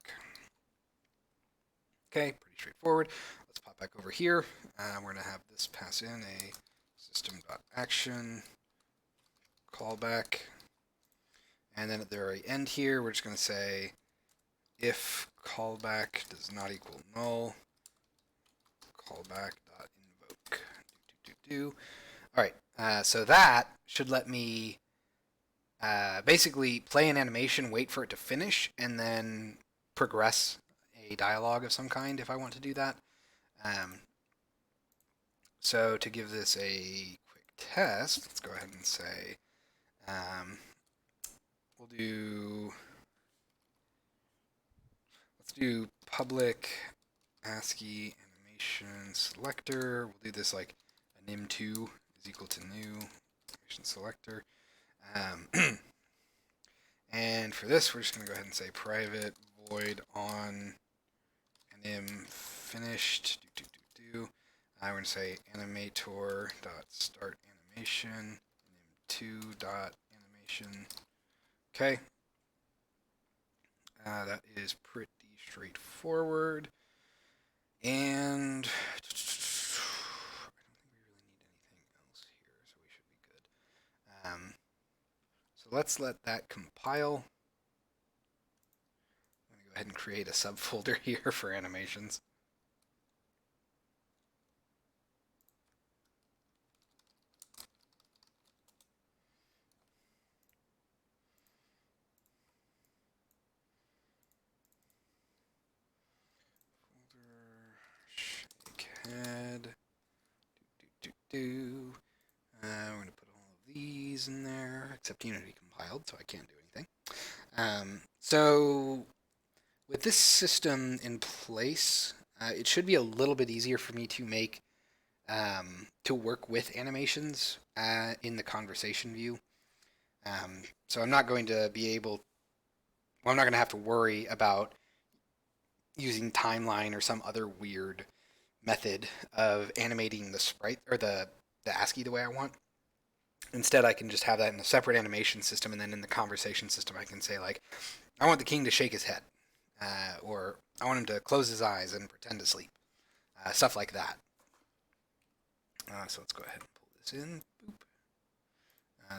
Okay, pretty straightforward. Let's pop back over here. We're going to have this pass in a system.action callback. And then at the very end here, we're just going to say if callback does not equal null, callback.invoke. All right, so that should let me basically play an animation, wait for it to finish, and then progress a dialogue of some kind if I want to do that. So to give this a quick test, let's go ahead and say let's do public ASCII animation selector. We'll do this like anim2 is equal to new animation selector. And for this, we're just going to go ahead and say private void on anim finished. We're going to say animator dot start animation anim2 dot animation. Okay. That is pretty straightforward. And I don't think we really need anything else here, so we should be good. So let's let that compile. I'm going to go ahead and create a subfolder here for animations. Head. We're going to put all of these in there, except Unity compiled, so I can't do anything. So with this system in place, it should be a little bit easier for me to make to work with animations in the conversation view. So I'm not going to be able. Well, I'm not going to have to worry about using timeline or some other weird method of animating the sprite or the ASCII the way I want. Instead, I can just have that in a separate animation system, and then in the conversation system, I can say like, I want the king to shake his head, or I want him to close his eyes and pretend to sleep, stuff like that. So let's go ahead and pull this in. Boop.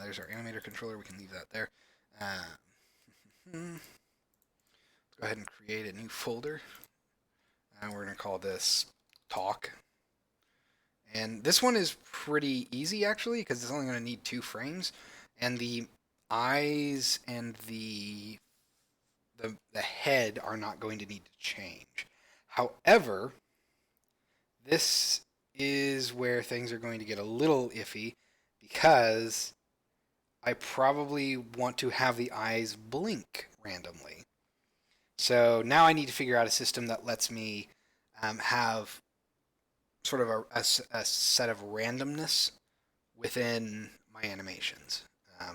There's our animator controller. We can leave that there. Let's go ahead and create a new folder. We're going to call this talk. And this one is pretty easy, actually, because it's only going to need 2 frames. And the eyes and the head are not going to need to change. However, this is where things are going to get a little iffy, because I probably want to have the eyes blink randomly. So now I need to figure out a system that lets me have sort of a set of randomness within my animations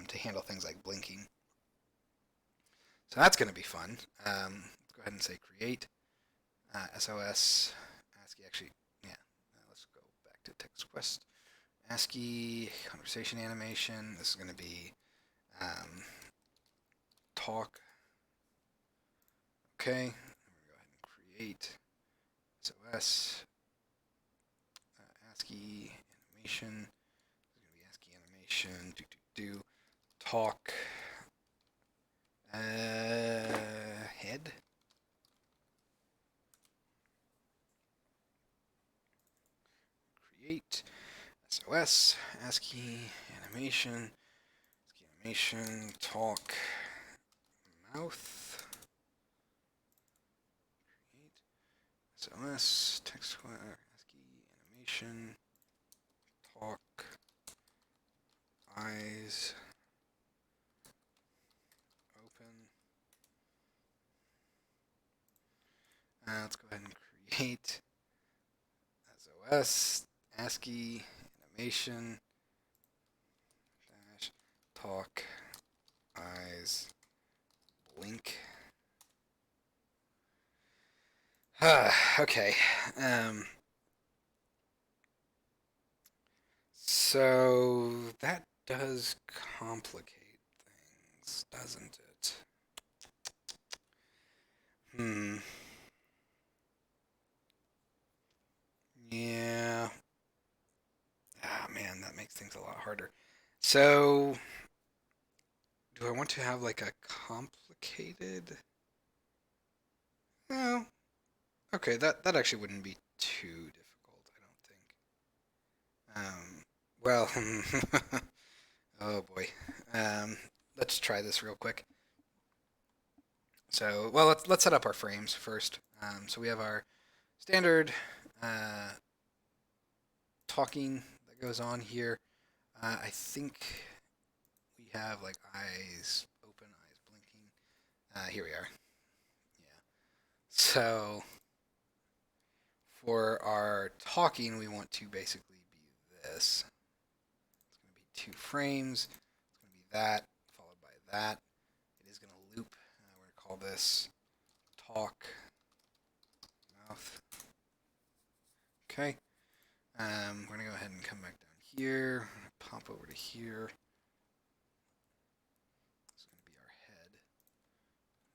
to handle things like blinking. So that's going to be fun. Let's go ahead and say create SOS ASCII. Actually, yeah. Let's go back to text quest. ASCII conversation animation. This is going to be talk. Okay. I'm going to go ahead and create SOS ASCII animation. This is going to be ASCII animation. Talk. Head. Create SOS ASCII animation. Talk mouth. Create SOS text ASCII animation. Talk eyes. Open. Let's go ahead and create SOS ASCII animation dash talk eyes blink. Okay. So that does complicate things, doesn't it? Yeah. Ah, man, that makes things a lot harder. So, do I want to have like a complicated? No. Okay, that actually wouldn't be too difficult, I don't think. Well, oh boy. Let's try this real quick. So, well, let's set up our frames first. So we have our standard talking that goes on here. I think we have like eyes open, eyes blinking. Here we are. Yeah. So for our talking, we want to basically be this. It's going to be 2 frames. It's going to be that, followed by that. It is going to loop. We're going to call this talk mouth. Okay. We're going to go ahead and come back down here. Pop over to here. It's going to be our head.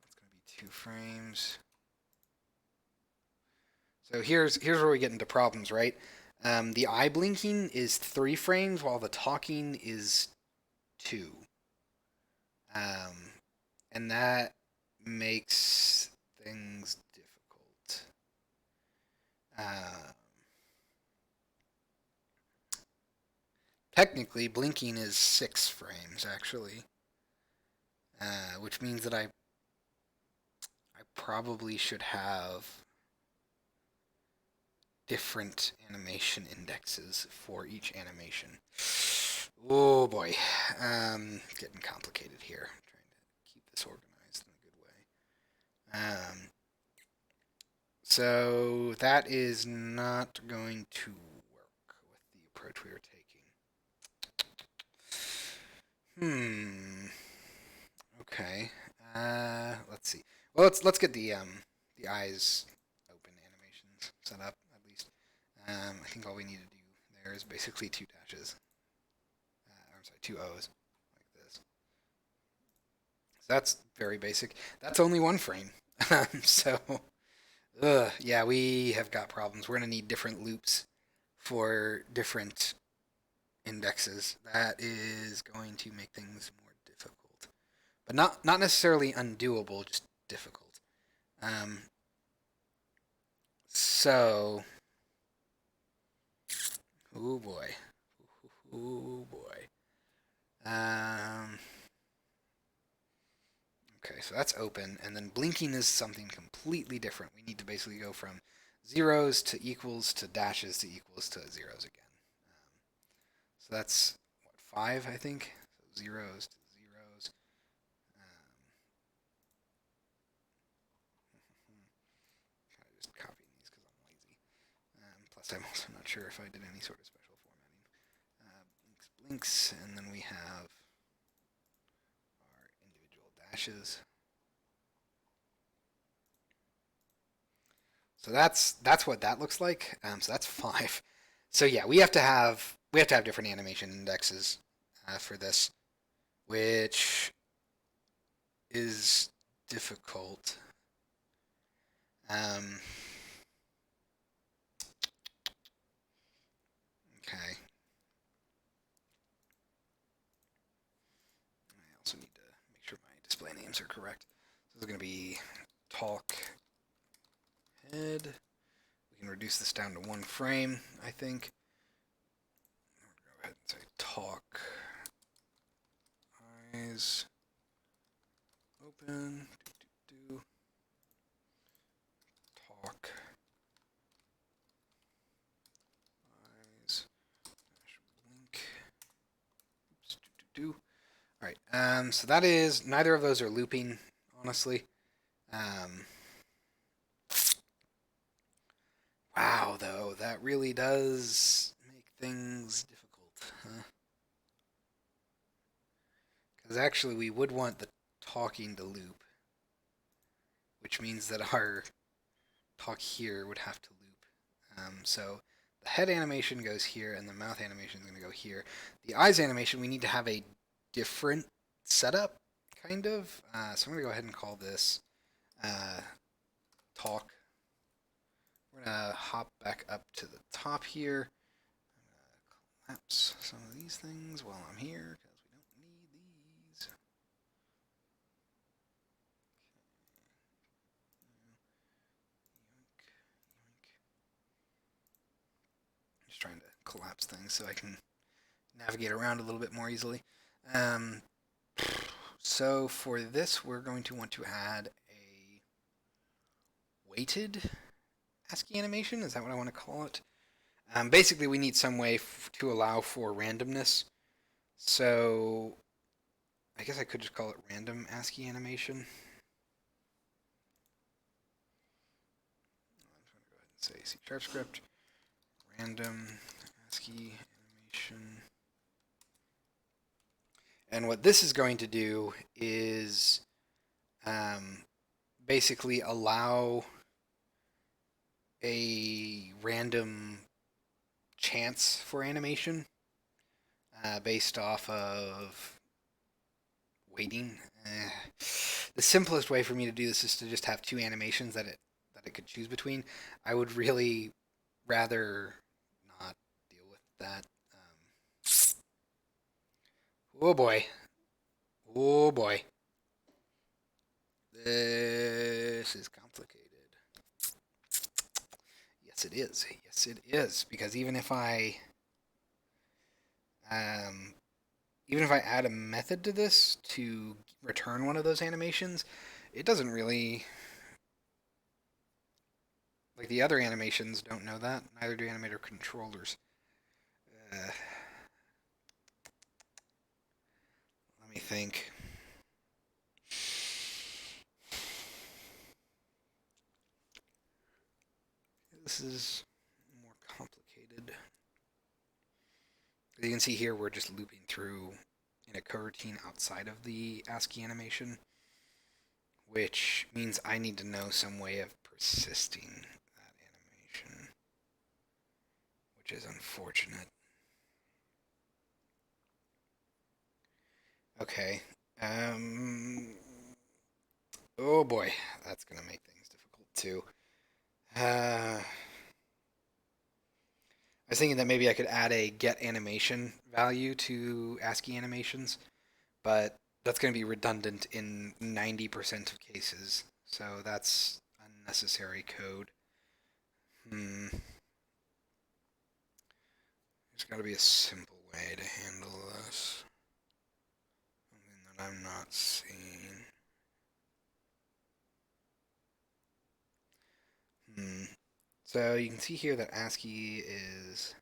It's going to be 2 frames. So here's where we get into problems, right? The eye blinking is 3 frames, while the talking is 2. And that makes things difficult. Technically, blinking is 6 frames, actually. Which means that I probably should have different animation indexes for each animation. Oh boy, getting complicated here. I'm trying to keep this organized in a good way. So that is not going to work with the approach we are taking. Okay. Let's see. Well, let's get the eyes open animations set up at least. I think all we need to do there is basically 2 dashes. I'm sorry, 2 O's like this. So that's very basic. That's only 1 frame. So, yeah, we have got problems. We're gonna need different loops for different indexes. That is going to make things more difficult, but not necessarily undoable, just difficult. So, oh boy, oh boy. Okay, so that's open, and then blinking is something completely different. We need to basically go from zeros to equals to dashes to equals to zeros again. So that's what, 5, I think. So zeros to zeros. Kind of just copying these because I'm lazy. Plus, I'm also not sure if I did any sort of special formatting. Blinks, and then we have our individual dashes. So that's what that looks like. So that's 5. So yeah, we have to have different animation indexes for this, which is difficult. Okay. I also need to make sure my display names are correct. So this is going to be talk head. We can reduce this down to 1 frame, I think. Go ahead and say talk eyes open. Talk eyes blink. Oops, All right. So that is, neither of those are looping, honestly. Wow, though, that really does make things difficult, huh? Because actually, we would want the talking to loop, which means that our talk here would have to loop. So the head animation goes here, and the mouth animation is going to go here. The eyes animation, we need to have a different setup, kind of. So I'm going to go ahead and call this talk. We're going to hop back up to the top here. I'm going to collapse some of these things while I'm here, because we don't need these. Just trying to collapse things so I can navigate around a little bit more easily. So for this, we're going to want to add a weighted ASCII animation. Is that what I want to call it? Basically, we need some way to allow for randomness. So I guess I could just call it random ASCII animation. I'm going to go ahead and say C# script random ASCII animation And what this is going to do is um, basically allow a random chance for animation based off of waiting. The simplest way for me to do this is to just have two animations that it could choose between. I would really rather not deal with that. Oh boy, oh boy, this is complicated. Yes, it is. Yes, it is. Because um, even if I add a method to this to return one of those animations, it doesn't really like the other animations don't know that. Neither do animator controllers. Let me think. This is more complicated. As you can see here, we're just looping through in a coroutine outside of the ASCII animation, which means I need to know some way of persisting that animation, which is unfortunate. Okay. Oh boy, that's gonna make things difficult too. I was thinking that maybe I could add a get animation value to ASCII animations, but that's going to be redundant in 90% of cases. So that's unnecessary code. There's got to be a simple way to handle this. Something that I'm not seeing. So you can see here that ASCII is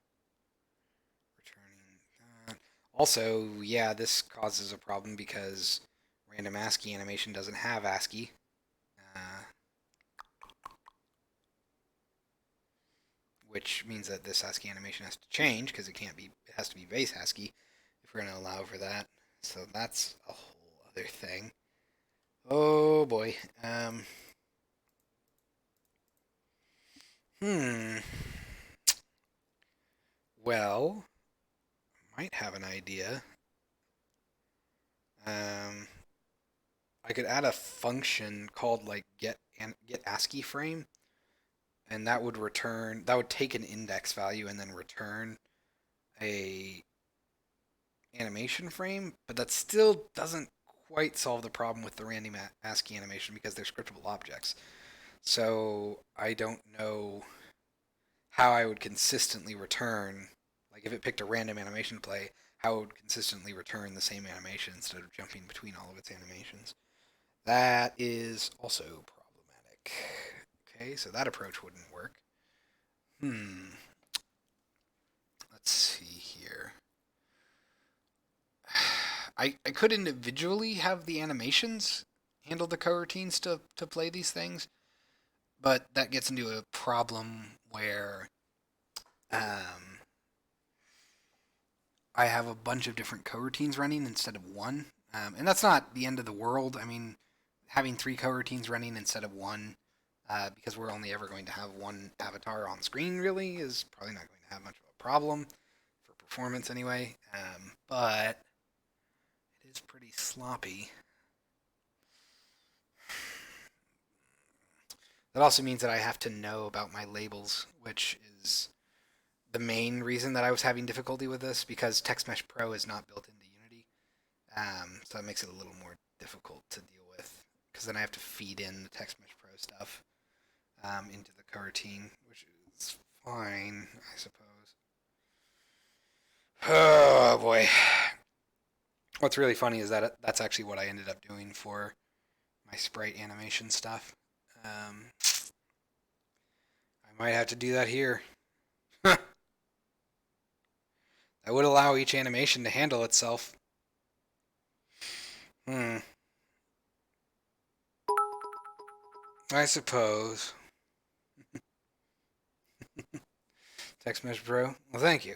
returning that. Also, yeah, this causes a problem because random ASCII animation doesn't have ASCII. Uh, which means that this ASCII animation has to change because it has to be base ASCII if we're going to allow for that. So that's a whole other thing. Oh boy. Hmm. Well, might have an idea. Um, I could add a function called like get ASCII frame, and that would take an index value and then return a animation frame, but that still doesn't quite solve the problem with the random ASCII animation because they're scriptable objects. So I don't know how I would consistently return, like if it picked a random animation to play, how it would consistently return the same animation instead of jumping between all of its animations. That is also problematic. Okay, so that approach wouldn't work. Let's see here. I could individually have the animations handle the coroutines to play these things, but that gets into a problem where um, I have a bunch of different coroutines running instead of one. And that's not the end of the world. I mean, having three coroutines running instead of one, because we're only ever going to have one avatar on screen, really, is probably not going to have much of a problem for performance anyway. But it is pretty sloppy. That also means that I have to know about my labels, which is the main reason that I was having difficulty with this because TextMesh Pro is not built into Unity. So that makes it a little more difficult to deal with because then I have to feed in the TextMesh Pro stuff into the coroutine, which is fine, I suppose. Oh boy. What's really funny is that that's actually what I ended up doing for my sprite animation stuff. I might have to do that here. That would allow each animation to handle itself. Hmm. I suppose. TextMesh Pro. Well, thank you.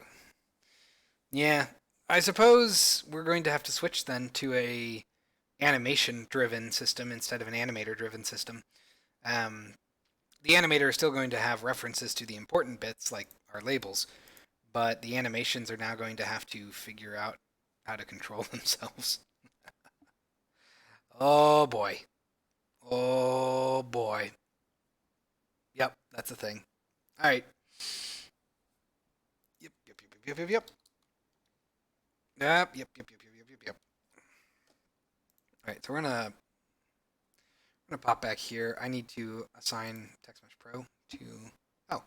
Yeah, I suppose we're going to have to switch then to a animation-driven system instead of an animator-driven system. Um, the animator is still going to have references to the important bits, like our labels, but the animations are now going to have to figure out how to control themselves. Oh boy. Oh boy. Yep, that's a thing. All right. Yep, yep, yep, yep, yep, yep. Yep, yep, yep, yep, yep, yep, yep. All right, so we're gonna pop back here. I need to assign TextMesh Pro to. Oh,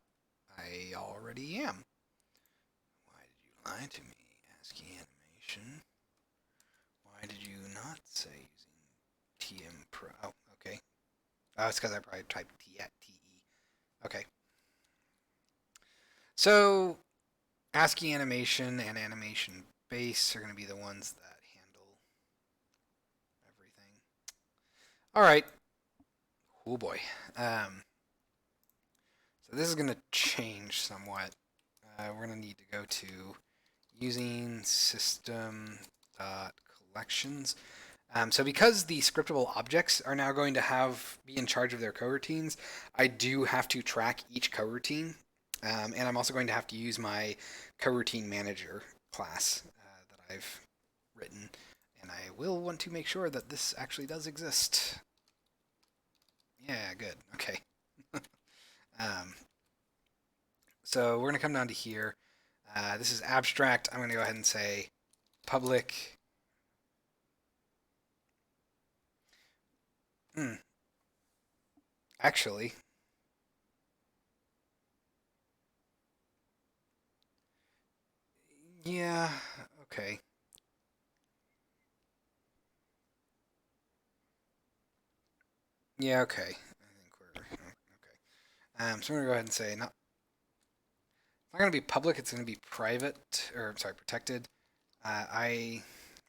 I already am. Why did you lie to me, ASCII animation? Why did you not say using TM Pro? Oh, okay. Oh, it's because I probably typed T at TE. Okay. So ASCII animation and animation base are going to be the ones that handle everything. All right. Oh boy. Um, so this is going to change somewhat. We're going to need to go to using system.collections. So because the scriptable objects are now going to be in charge of their coroutines, I do have to track each coroutine. And I'm also going to have to use my coroutine manager class that I've written. And I will want to make sure that this actually does exist. Yeah, good. Okay. um, so we're going to come down to here. This is abstract. I'm going to go ahead and say public. Hmm. Actually, yeah. Okay. Yeah. Okay. I think we're okay. So we're gonna go ahead and say not. It's not gonna be public. It's gonna be private, or I'm sorry, protected. I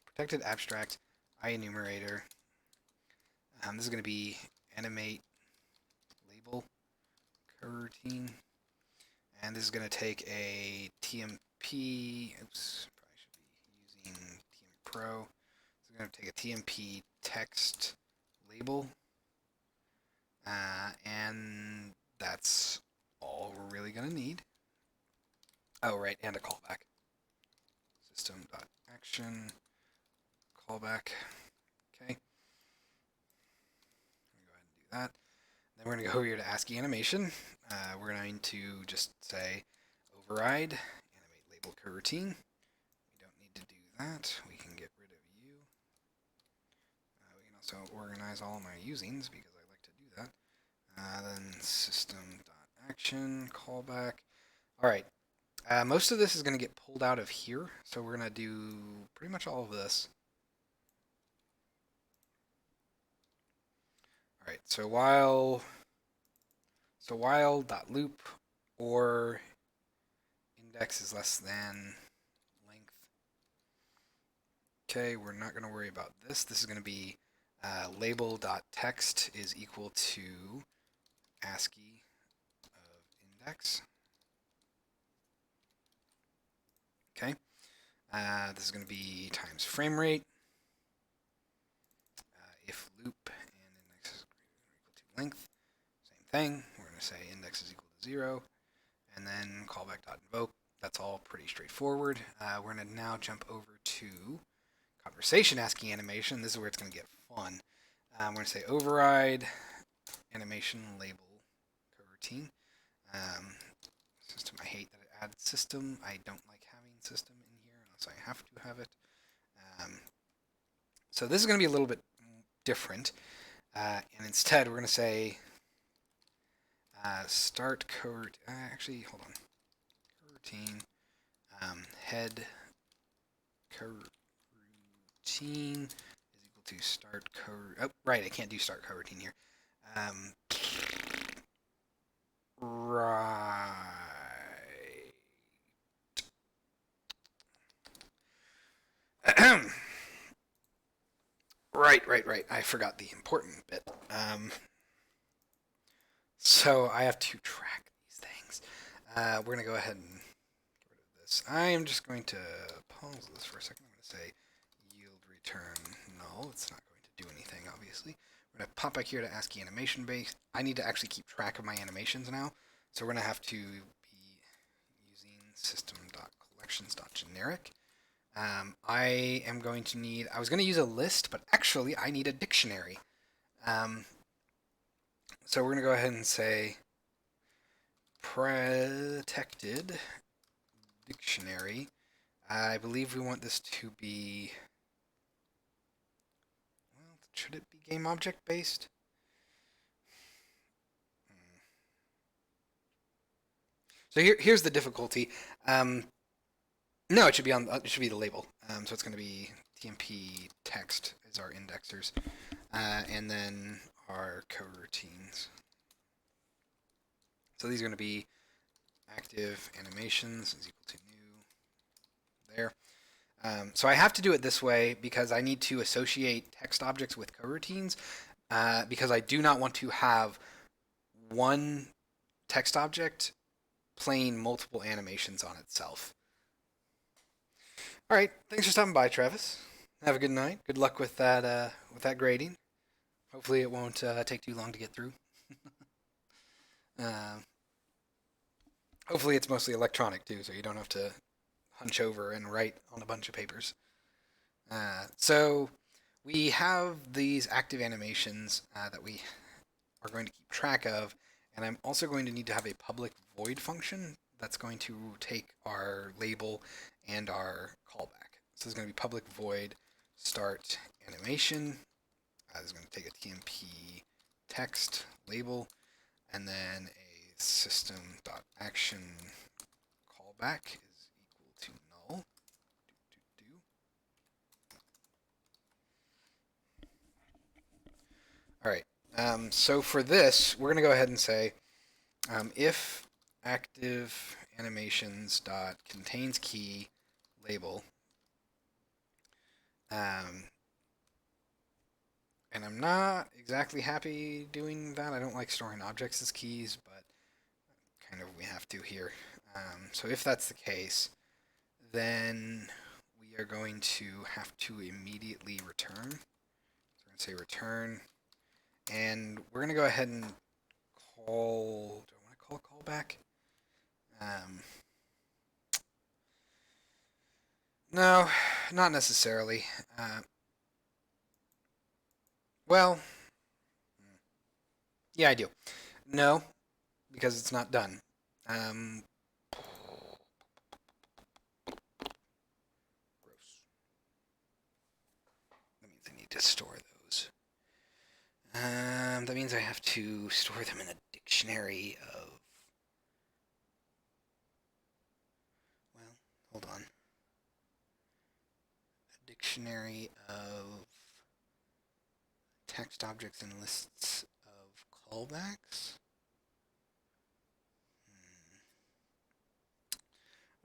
protected abstract. I enumerator. This is gonna be animate label coroutine, and this is gonna take a TMP. Oops, probably should be using TM Pro. So I'm gonna take a TMP text label, and that's all we're really gonna need. Oh, right, and a callback. System.action callback. Okay, I'm gonna go ahead and do that. Then we're gonna go over here to ASCII animation. We're going to just say override animate label coroutine. We don't need to do that. We can get rid of you. We can also organize all my usings because I like to do that. Then system.action callback. All right. Most of this is going to get pulled out of here, so we're going to do pretty much all of this. All right. So while dot loop or index is less than length. Okay, we're not going to worry about this. This is going to be label.text is equal to ASCII of index. Okay. This is going to be times frame rate. If loop and index is equal to length, same thing. We're going to say index is equal to 0, and then callback.invoke. That's all pretty straightforward. We're going to now jump over to conversation ASCII animation. This is where it's going to get fun. We're going to say override animation label coroutine. System, I hate that it adds system. I don't like having system in here unless I have to have it. So this is going to be a little bit different. And instead, we're going to say start code. Actually, hold on. Coroutine head coroutine is equal to start code. Oh, right. I can't do start coroutine here. Right. Right. I forgot the important bit. So I have to track these things. We're going to go ahead and get rid of this. I am just going to pause this for a second. I'm going to say yield return null. It's not going to do anything, obviously. We're going to pop back here to ASCII animation base. I need to actually keep track of my animations now. So we're going to have to be using system.collections.generic. I am going to need, I was going to use a list, but actually I need a dictionary. So we're going to go ahead and say protected dictionary. I believe we want this to be, well, should it be game object based? So here's the difficulty. No, it should be the label. So it's going to be TMP text as our indexers, and then our coroutines. So these are going to be active animations is equal to new there. So I have to do it this way because I need to associate text objects with coroutines because I do not want to have one text object playing multiple animations on itself. All right, thanks for stopping by, Travis. Have a good night. Good luck with that grading. Hopefully it won't take too long to get through. Hopefully it's mostly electronic too, so you don't have to hunch over and write on a bunch of papers. So we have these active animations that we are going to keep track of, and I'm also going to need to have a public void function that's going to take our label and our callback. So there's going to be public void start animation. This is going to take a TMP text label, and then a system.action callback is equal to null. All right. So for this, we're going to go ahead and say if active animations dot contains key label, and I'm not exactly happy doing that. I don't like storing objects as keys, but kind of we have to here. So if that's the case, then we are going to have to immediately return. So we're going to say return, and we're going to go ahead and call. Do I want to call callback? No, not necessarily. Well, yeah, I do. No, because it's not done. Gross. That means I need to store those. That means I have to store them in a dictionary of. Well, hold on. A dictionary of text objects and lists of callbacks.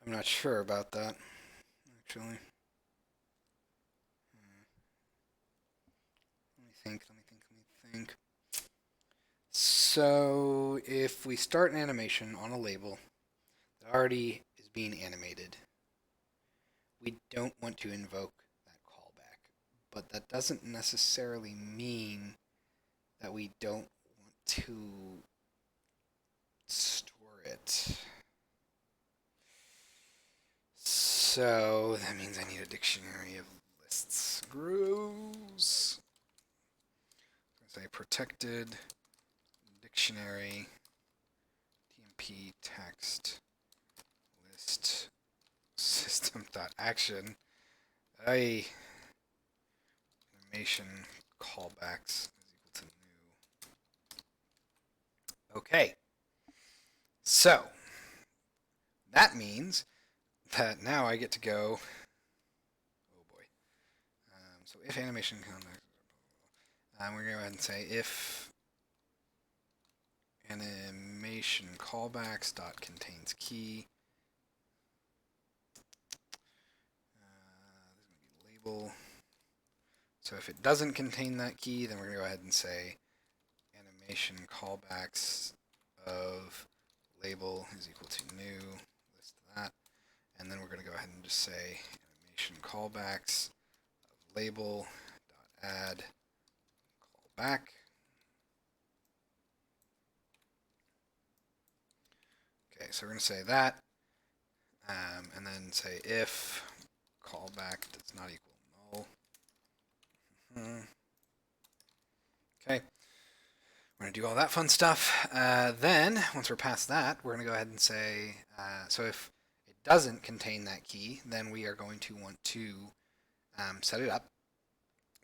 I'm not sure about that, actually. Let me think. So if we start an animation on a label that already is being animated, we don't want to invoke that callback. But that doesn't necessarily mean that we don't want to store it. So that means I need a dictionary of lists. Gross. Say protected dictionary TMP text list system.action animation callbacks is equal to new. Okay. So that means that now I get to go. Oh boy. So if animation context, we're going to go ahead and say if animation callbacks dot contains key. This is going to be label. So if it doesn't contain that key, then we're going to go ahead and say animation callbacks of label is equal to new. List that. and then we're going to go ahead and just say animation callbacks of label dot add callback. Okay, so we're going to say that, and then say if callback does not equal null. Okay, we're going to do all that fun stuff. Then, once we're past that, we're going to go ahead and say, so if it doesn't contain that key, then we are going to want to set it up.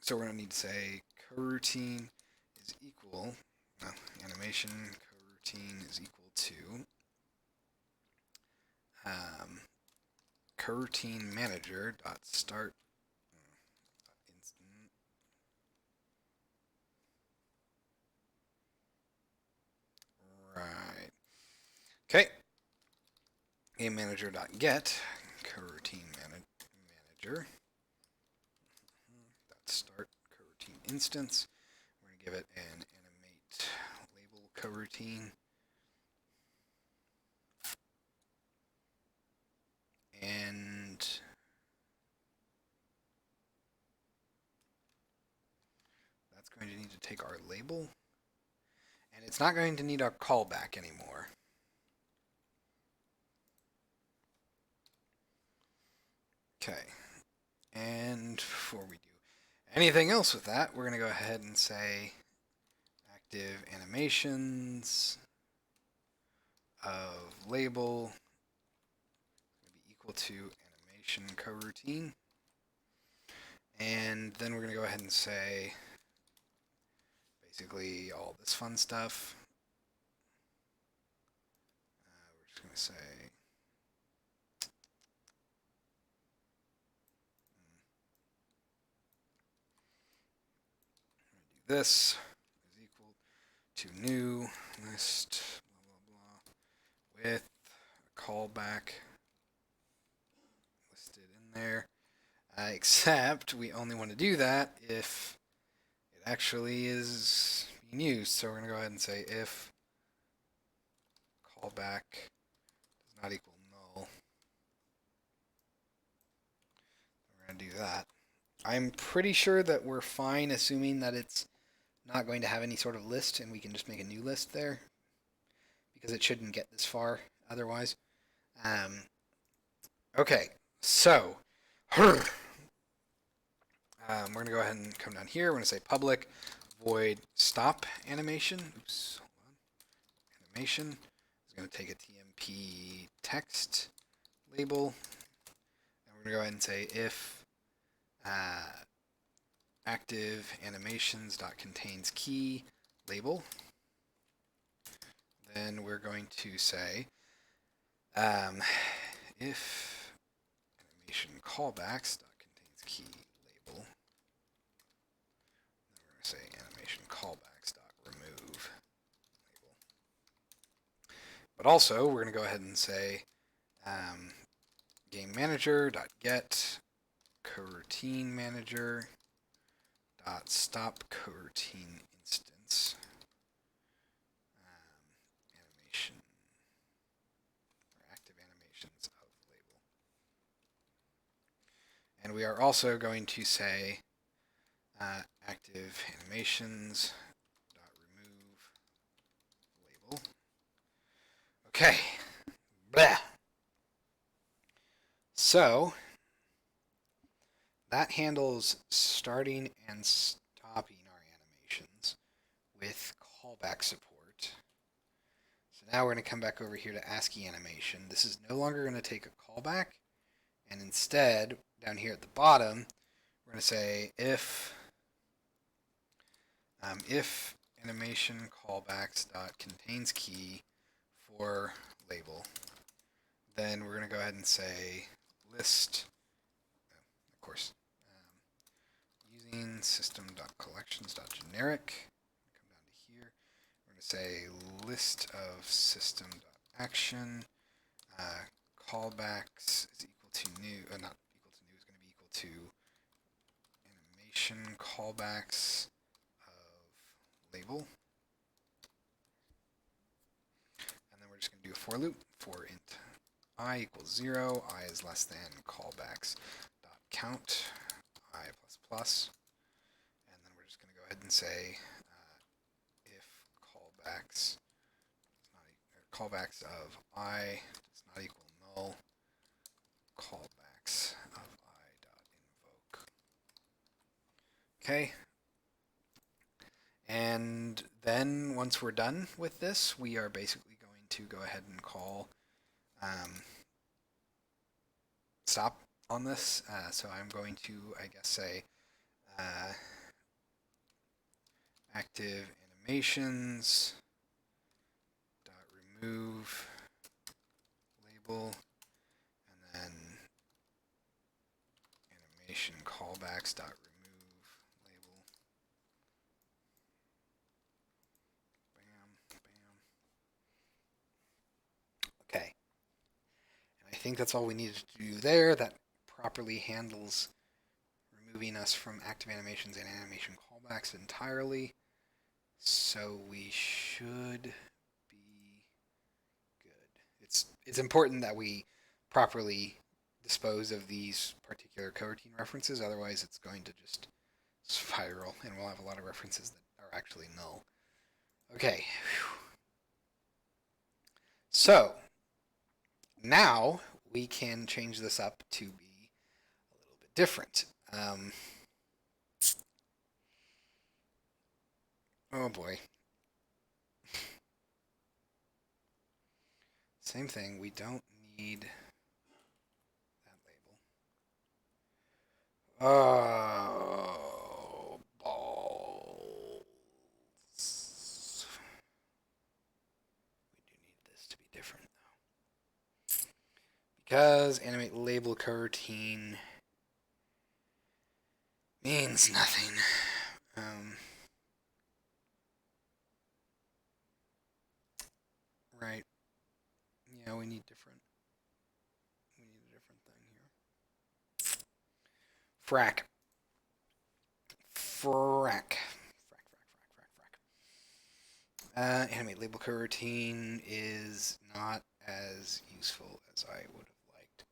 So we're going to need to say coroutine is equal, animation coroutine is equal to coroutine manager dot start instant. Right. Okay. Game manager dot get coroutine manager dot start coroutine instance. We're going to give it an animate label coroutine. And that's going to need to take our label, and it's not going to need our callback anymore. Okay, and before we do anything else with that, we're going to go ahead and say active animations of label is going to be equal to animation coroutine. And then we're going to go ahead and say basically all this fun stuff. We're just going to say this is equal to new list blah blah blah with a callback listed in there, except we only want to do that if it actually is being used. So we're going to go ahead and say if callback does not equal null. We're going to do that. I'm pretty sure that we're fine assuming that it's not going to have any sort of list, and we can just make a new list there, because it shouldn't get this far otherwise. Okay, so we're going to go ahead and come down here. We're going to say public void stop animation. Oops, hold on. Animation is going to take a TMP text label, and we're going to go ahead and say if active animations dot contains key label. Then we're going to say if animation callbacks dot contains key label. Then we're going to say animation callbacks dot remove label. But also we're going to go ahead and say game manager dot get coroutine manager dot stop coroutine instance animation or active animations of label. And we are also going to say active animations dot remove label. Okay. Blah. So that handles starting and stopping our animations with callback support. So now we're going to come back over here to ASCII animation. This is no longer going to take a callback, and instead, down here at the bottom, we're going to say if animation callbacks dot contains key for label, then we're going to go ahead and say list, of course, using system.collections.generic. Come down to here. We're going to say list of system.action. Callbacks is equal to new, not equal to new, is going to be equal to animation callbacks of label. And then we're just going to do a for loop for int I equals 0, I is less than callbacks dot count, I plus plus, and then we're just going to go ahead and say if callbacks of I does not equal null, callbacks of I dot invoke. Okay. And then once we're done with this, we are basically going to go ahead and call stop on this. So I'm going to, I guess, say active animations dot remove label, and then animation callbacks dot remove label. Bam, bam. Okay. And I think that's all we needed to do there. That properly handles removing us from active animations and animation callbacks entirely. So we should be good. It's important that we properly dispose of these particular coroutine references, otherwise it's going to just spiral and we'll have a lot of references that are actually null. Okay. So now we can change this up to be a little bit different. Oh boy. Same thing, we don't need that label. Oh, balls. We do need this to be different though. Because animate label coroutine means nothing. Right. Yeah, we need a different thing here. Frack. Animate label coroutine is not as useful as I would have liked.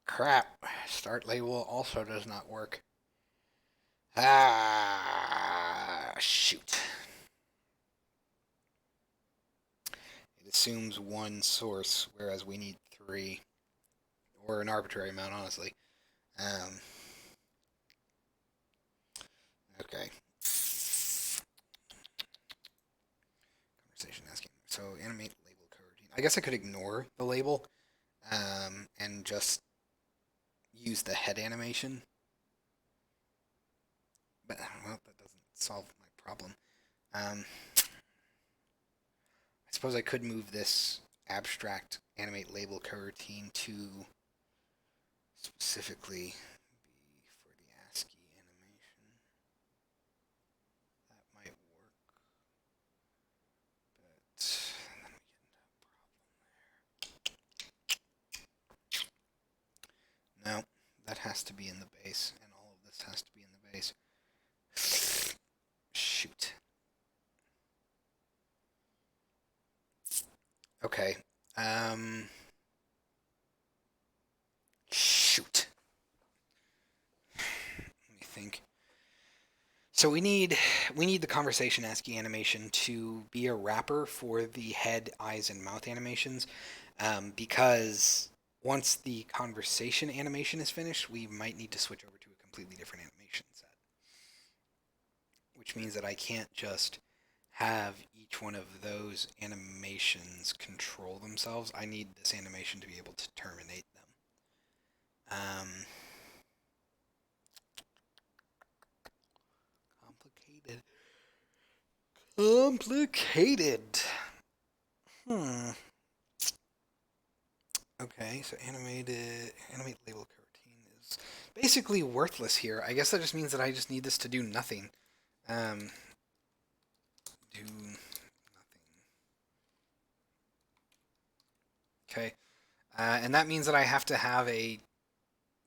Crap. Start label also does not work. Ah, shoot. It assumes one source, whereas we need 3. Or an arbitrary amount, honestly. Okay. Conversation asking. So animate label coroutine. I guess I could ignore the label and just use the head animation. But, well, that doesn't solve my problem. I suppose I could move this abstract animate label coroutine to specifically be for the ASCII animation. That might work. But then we get into a problem there. No, that has to be in the base, and all of this has to be in the base. Shoot. Okay. Shoot. Let me think. So we need the conversation ASCII animation to be a wrapper for the head, eyes, and mouth animations, because once the conversation animation is finished, we might need to switch over to a completely different animation set, which means that I can't just have each one of those animations control themselves. I need this animation to be able to terminate them. Complicated. Okay, so animate label coroutine is basically worthless here. I guess that just means that I just need this to do nothing. Do nothing. Okay, and that means that I have to have a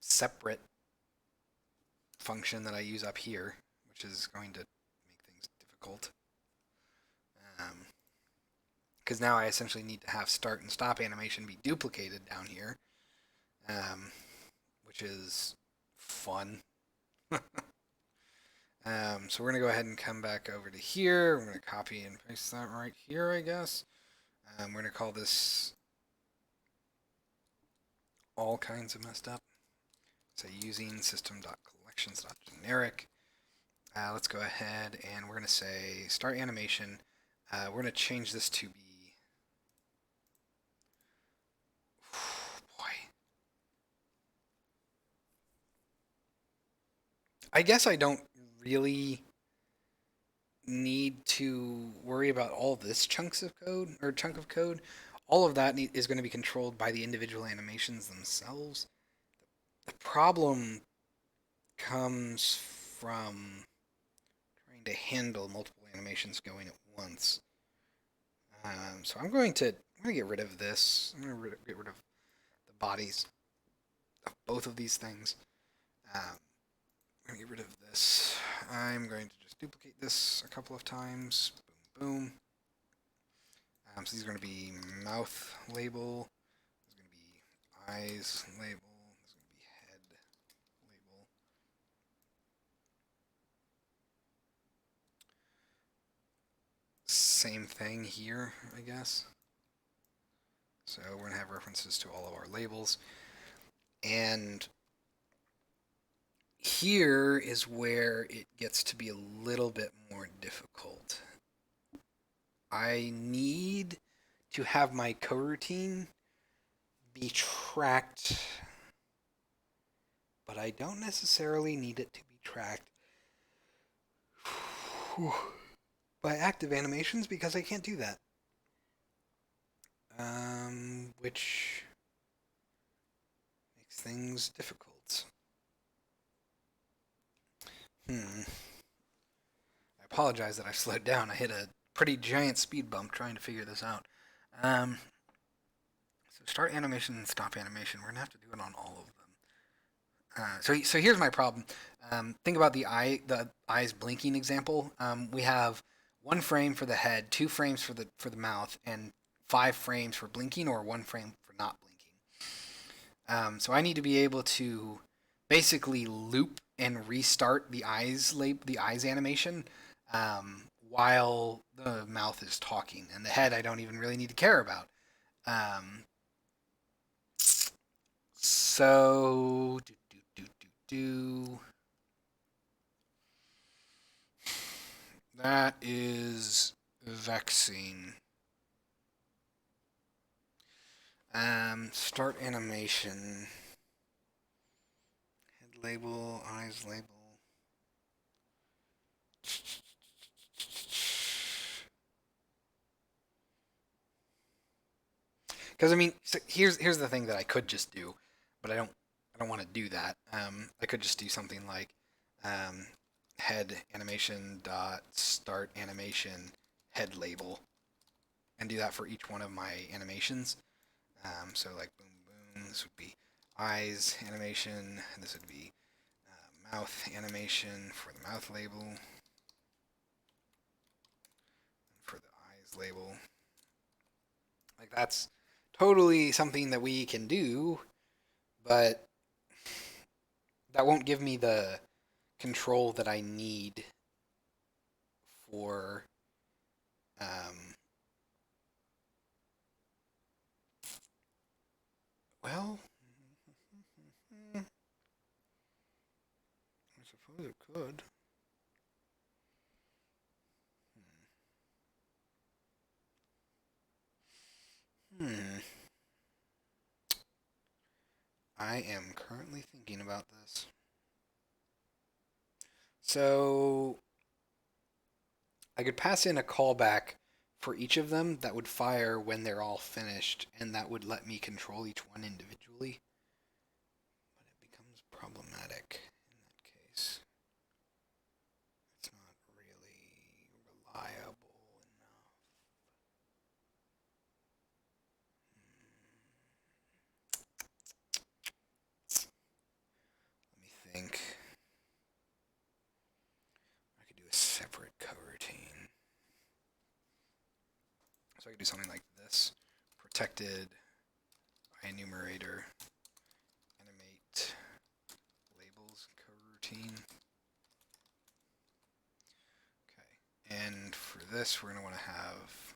separate function that I use up here, which is going to make things difficult. because now I essentially need to have start and stop animation be duplicated down here, which is fun. So we're going to go ahead and come back over to here. We're going to copy and paste that right here, I guess. We're going to call this all kinds of messed up. So using system.collections.generic. Let's go ahead and we're going to say start animation. We're going to change this to be, boy. I guess I don't really need to worry about all this chunk of code. All of that is going to be controlled by the individual animations themselves. The problem comes from trying to handle multiple animations going at once. So I'm going to get rid of this. I'm going to get rid of the bodies of both of these things. I'm going to get rid of this. I'm going to just duplicate this a couple of times. Boom, boom. So these are going to be mouth label. There's going to be eyes label. There's going to be head label. Same thing here, I guess. So we're going to have references to all of our labels. And here is where it gets to be a little bit more difficult. I need to have my coroutine be tracked, but I don't necessarily need it to be tracked by active animations because I can't do that. Which makes things difficult. I apologize that I slowed down. I hit a pretty giant speed bump trying to figure this out. So start animation and stop animation. We're gonna have to do it on all of them. So here's my problem. Think about the eyes blinking example. We have 1 frame for the head, 2 frames for the mouth, and 5 frames for blinking, or 1 frame for not blinking. So I need to be able to basically loop and restart the eyes animation while the mouth is talking, and the head I don't even really need to care about. So that is vexing. Start animation. Head label, eyes label. Because I mean, so here's the thing that I could just do, but I don't want to do that. I could just do something like head animation dot start animation head label, and do that for each one of my animations. So like boom boom, this would be eyes animation. This would be mouth animation for the mouth label, and for the eyes label. Like that's totally something that we can do, but that won't give me the control that I need for well, I suppose it could. Hmm. I am currently thinking about this. So I could pass in a callback for each of them that would fire when they're all finished, and that would let me control each one individually. But it becomes problematic in that case. It's not really reliable enough. Let me think. I could do a separate coroutine. So I can do something like this. Protected by enumerator, animate labels coroutine. Okay, and for this, we're going to want to have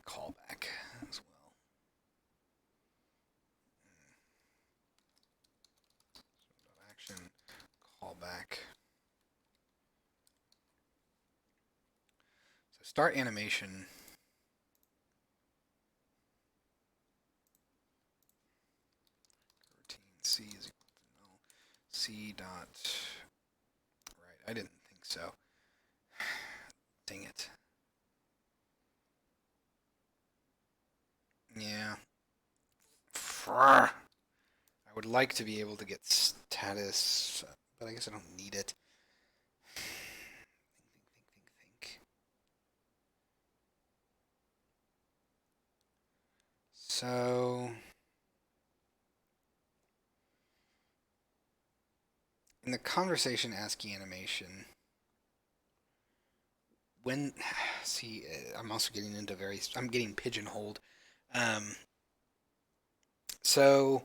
callback as well. So action, callback. So start animation. Routine C is equal to null. C dot. Right, I didn't think so. Dang it. Yeah. I would like to be able to get status, but I guess I don't need it. Think. So, in the conversation ASCII animation, when, see, I'm also getting into I'm getting pigeonholed. So,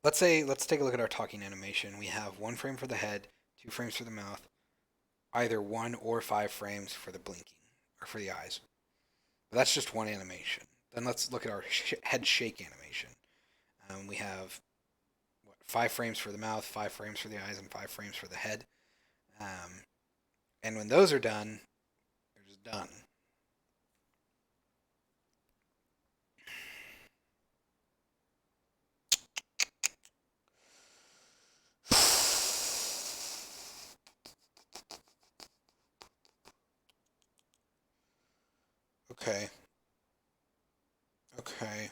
let's take a look at our talking animation. We have 1 frame for the head, 2 frames for the mouth, either 1 or 5 frames for the blinking, or for the eyes. But that's just one animation. Then let's look at our head shake animation. We have 5 frames for the mouth, 5 frames for the eyes, and 5 frames for the head. And when those are done, they're just done. Okay. Okay.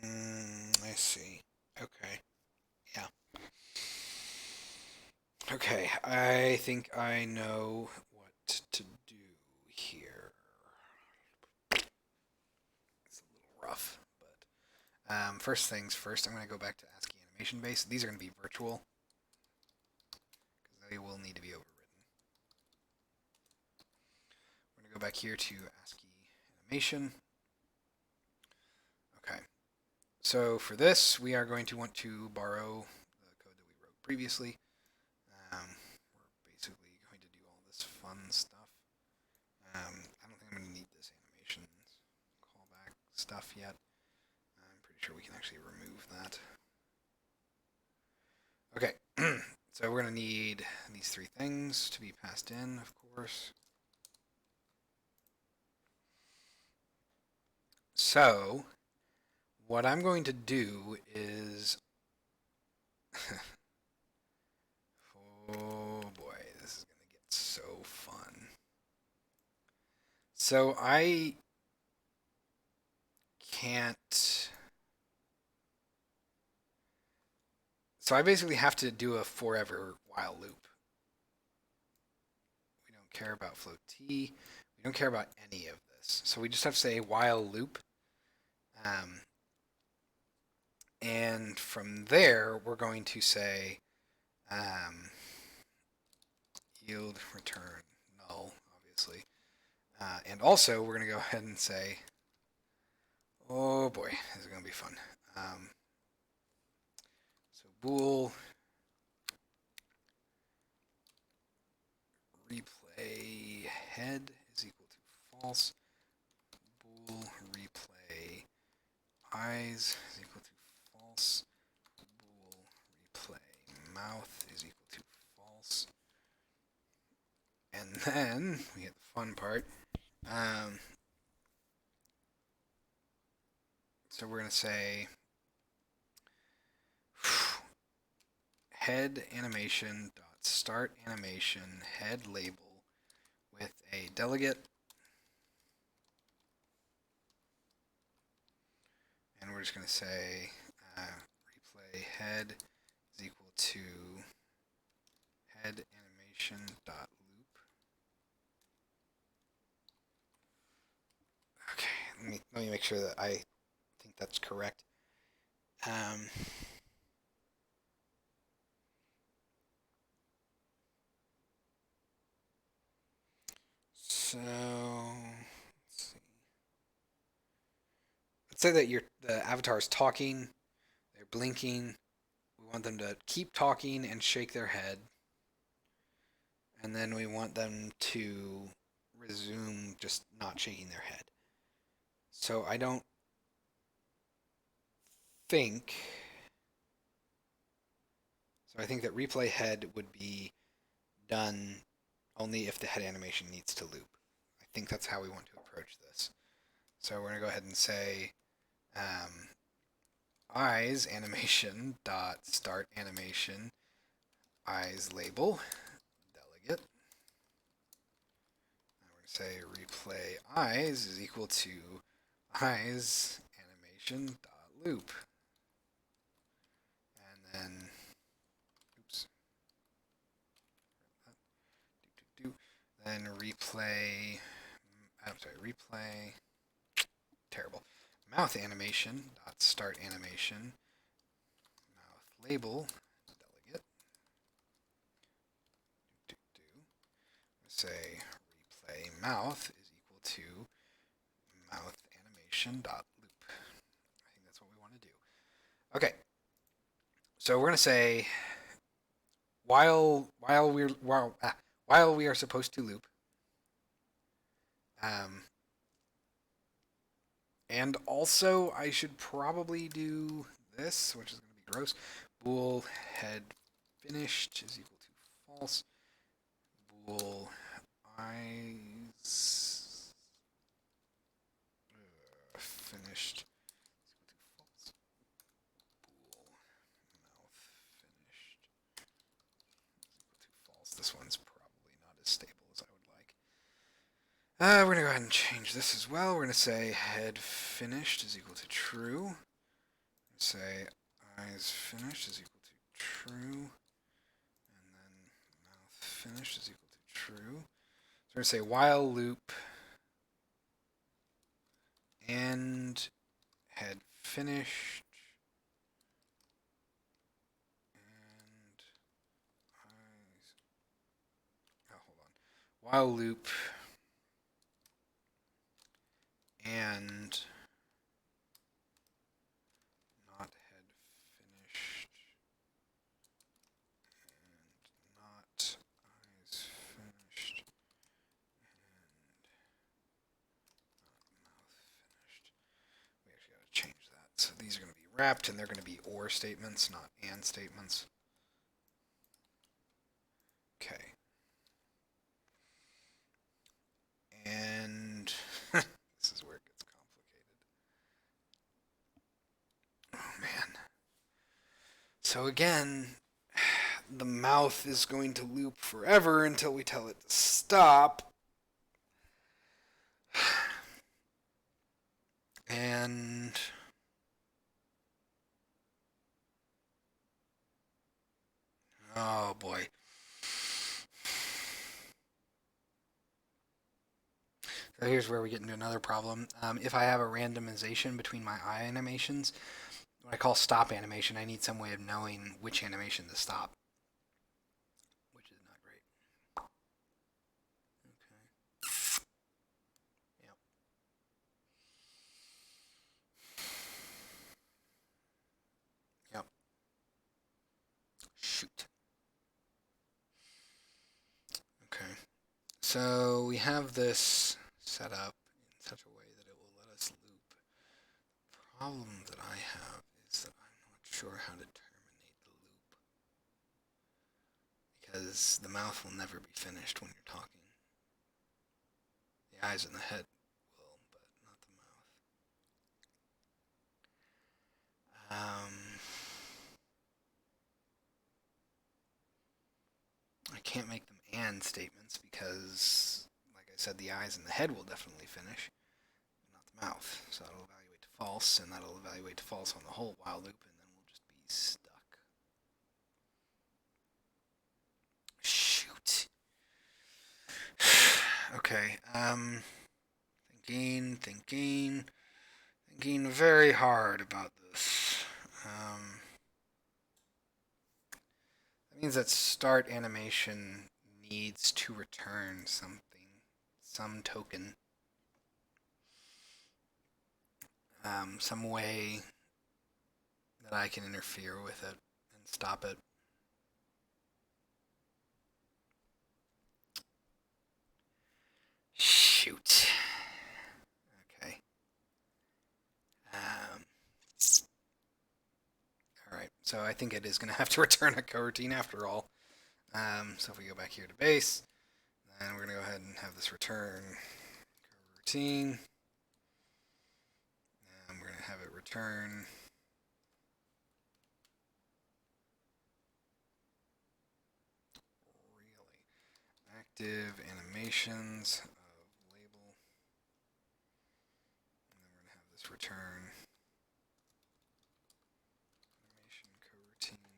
I see. Okay. Yeah. Okay. I think I know what to do here. It's a little rough, but first things first, I'm going to go back to ASCII animation base. These are going to be virtual because they will need to be overridden. We're going to go back here to ASCII animation. Okay. So for this, we are going to want to borrow the code that we wrote previously. We're basically going to do all this fun stuff. I don't think I'm going to need this animation callback stuff yet. I'm pretty sure we can actually remove that. Okay, so we're going to need these 3 things to be passed in, of course. So, what I'm going to do is... oh boy, this is going to get so fun. So I can't... So I basically have to do a forever while loop. We don't care about float t. We don't care about any of this. So we just have to say while loop. And from there, we're going to say yield return null, obviously. And also, we're going to go ahead and say, oh boy, this is going to be fun. So bool replay head is equal to false. Bool replay eyes is equal to false. Bool replay mouth is equal to false. And then we get the fun part. So we're going to say head animation dot start animation head label with a delegate, and we're just going to say replay head is equal to head animation dot loop. Okay, let me make sure that I think that's correct. So let's see. Let's say that the avatar is talking, they're blinking. We want them to keep talking and shake their head, and then we want them to resume just not shaking their head. So I don't think. So I think that replay head would be done only if the head animation needs to loop. I think that's how we want to approach this. So we're going to go ahead and say eyes animation dot start animation eyes label delegate. And we're going to say replay eyes is equal to eyes animation dot loop. And then, oops, then replay, I'm sorry, replay, terrible. Mouth animation dot start animation mouth label delegate. Say replay mouth is equal to mouth animation dot loop. I think that's what we want to do. Okay, so we're gonna say while we are supposed to loop, and also I should probably do this, which is gonna be gross. Bool head finished is equal to false. Bool eyes finished is equal to false. Bool mouth finished is equal to false. This one's probably not as stable as I would like. We're gonna go ahead and change this as well. We're gonna say head finished is equal to true. Say eyes finished is equal to true. And then mouth finished is equal to true. So we're going to say while loop and head finished and eyes. Oh, hold on. While loop and not head finished and not eyes finished and not mouth finished. We actually got to change that. So these are going to be wrapped and they're going to be or statements, not and statements. Okay. And this is where it gets complicated. Oh man. So again, the mouth is going to loop forever until we tell it to stop. And oh boy. So here's where we get into another problem. If I have a randomization between my eye animations, what I call stop animation, I need some way of knowing which animation to stop, which is not great. Okay. Yep. Yep. Shoot. Okay. So we have this set up in such a way that it will let us loop. The problem that I have is that I'm not sure how to terminate the loop because the mouth will never be finished when you're talking. The eyes and the head will, but not the mouth. I can't make them and statements because, like I said, the eyes and the head will definitely finish, not the mouth. So that'll evaluate to false, and that'll evaluate to false on the whole while loop, and then we'll just be stuck. Shoot. Okay. Thinking very hard about this. That means that start animation needs to return something some token, some way that I can interfere with it and stop it. Shoot. Okay. All right. So I think it is going to have to return a coroutine after all. So if we go back here to base, then we're going to go ahead and have this return coroutine. And we're going to have it return really active animations of label. And then we're going to have this return animation coroutine.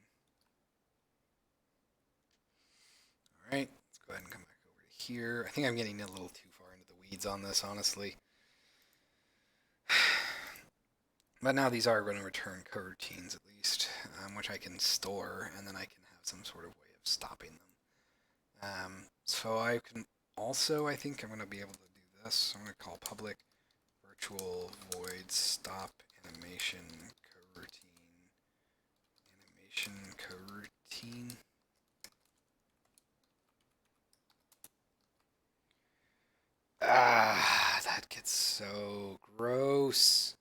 All right, let's go ahead and come back over to here. I think I'm getting a little too far into the weeds on this, honestly. But now these are going to return coroutines at least, which I can store, and then I can have some sort of way of stopping them. So I can also, I think I'm going to be able to do this. I'm going to call public virtual void stop animation coroutine. Animation coroutine. That gets so gross.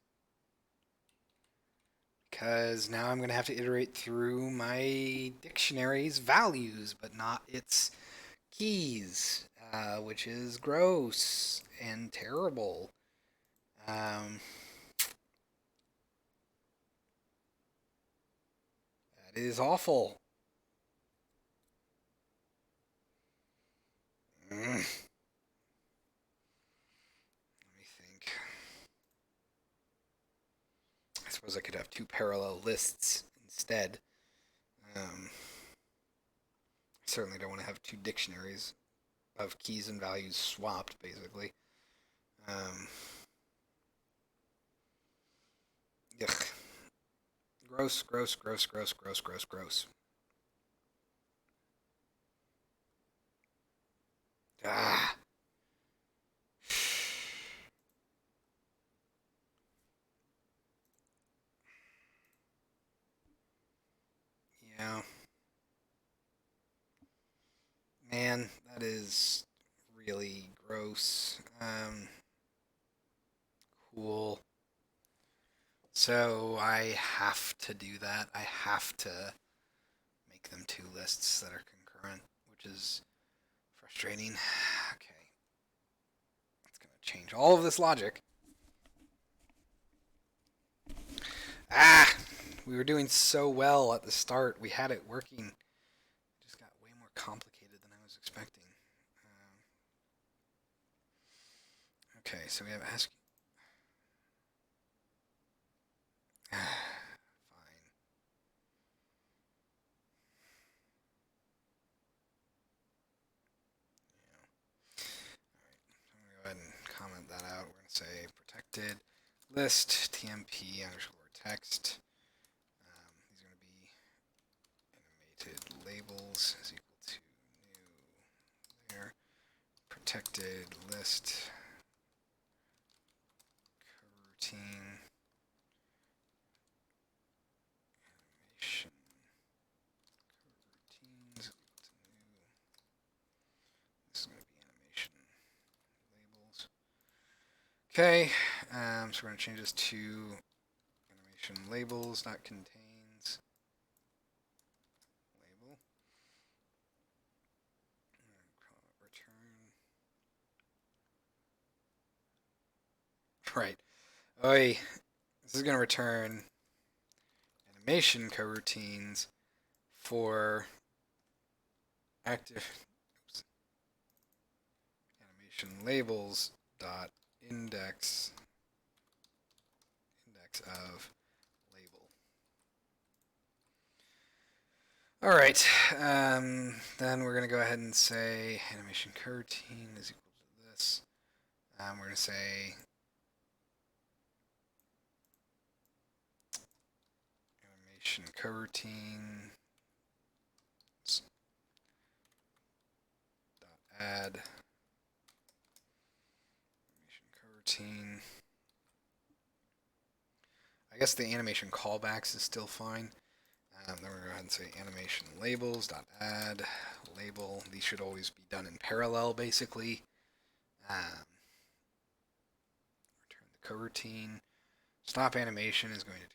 Because now I'm going to have to iterate through my dictionary's values, but not its keys, which is gross and terrible. That is awful. Let me think. I suppose I could have two parallel lists instead. I certainly don't want to have two dictionaries of keys and values swapped, basically. Ugh. Gross, gross, gross, gross, gross, gross, gross. Ah. Yeah. Man, that is really gross. Cool. So I have to do that. I have to make them two lists that are concurrent, which is frustrating. Okay. It's going to change all of this logic. Ah! We were doing so well at the start. We had it working. It just got way more complicated than I was expecting. Okay, so we have ASCII. Fine. Yeah. All right. So I'm going to go ahead and comment that out. We're going to say protected list tmp underscore text. These are going to be animated labels is equal to new layer protected list coroutine animation coroutines equal to new. This is going to be animation labels. Okay, so we're going to change this to animation labels, not contains label. Return. Right. Oi. This is going to return animation coroutines for active animation labels dot index of label. All right, then we're going to go ahead and say animation coroutine is equal to this. We're going to say animation coroutine dot add guess the animation callbacks is still fine. Then we're going to go ahead and say animation labels dot add label. These should always be done in parallel, basically. Return the coroutine. Stop animation is going to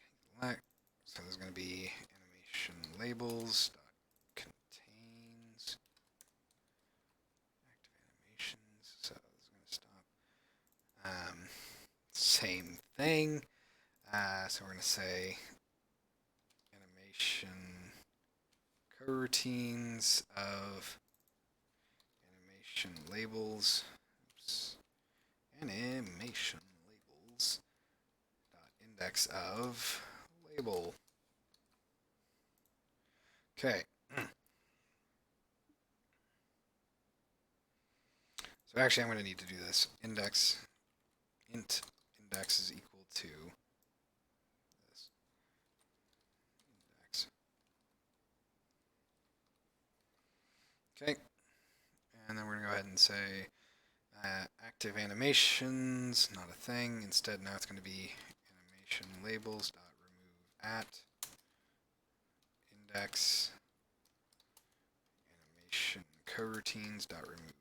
take so there's going to be animation labels dot contains active animations. So this is going to stop. Same thing. So we're going to say animation coroutines of animation labels. Oops. Animation labels dot index of label. Okay. So actually, I'm going to need to do this. Int index is equal to this index. Okay. And then we're going to go ahead and say active animations, not a thing. Instead, now it's going to be animation labels dot remove at index animation coroutines dot remove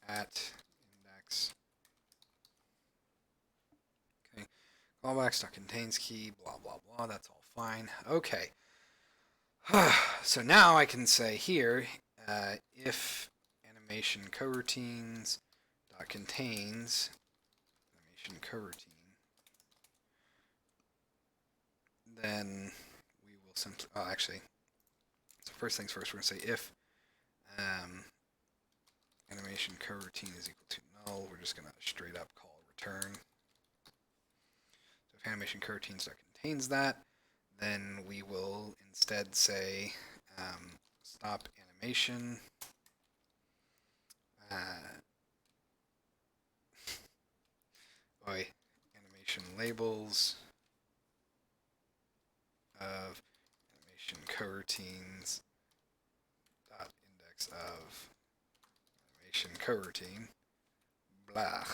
at index. Okay, callbacks dot contains key, blah blah blah. That's all fine. Okay. So now I can say here if animation coroutines dot contains animation coroutine, then we will simply. Oh, actually. So first things first, we're going to say if animation coroutine is equal to null, we're just going to straight up call return. So if animation coroutines contains that, then we will instead say stop animation. Animation labels of animation coroutines dot index of animation coroutine blah.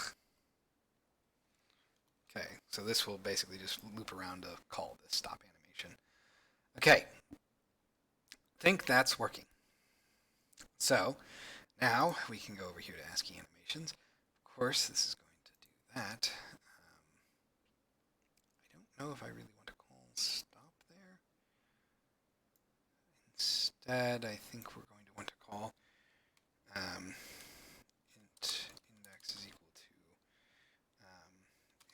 Okay, so this will basically just loop around to call this stop animation. Okay, I think that's working. So now we can go over here to ASCII animations. Of course, this is going to do that. I don't know if I really want to call stop there. Instead, I think we're going to want to call int index is equal to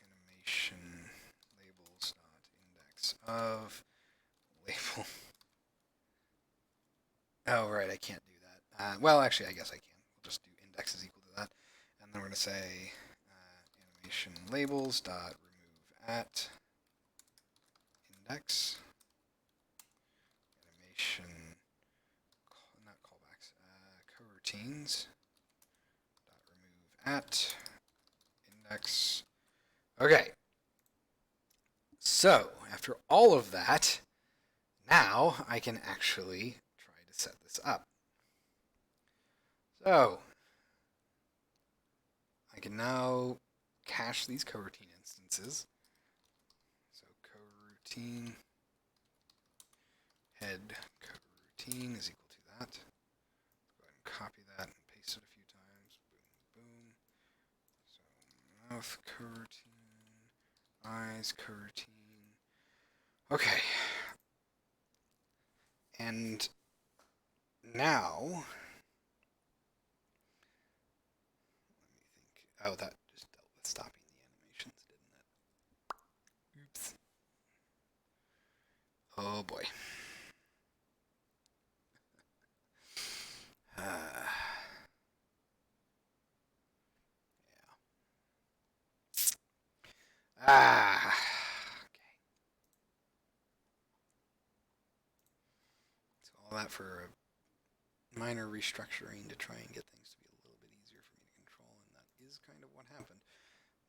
animation labels dot index of label. Oh, right, I can't do that. Well, actually, I guess I can. We'll just do index is equal to that. And then we're going to say animation labels dot remove at index. Animation, not callbacks, coroutines dot remove at index. Okay. So, after all of that, now I can actually try to set this up. So, I can now cache these coroutine instances. So coroutine head coroutine is equal to that. Let's go ahead and copy that and paste it a few times. Boom, boom. So mouth coroutine, eyes coroutine. Okay. And now, let me think. Oh, that just dealt with stopping the animations, didn't it? Oops. Oh boy. Yeah. Okay. So all that for a minor restructuring to try and get things to be a little bit easier for me to control, and that is kind of what happened.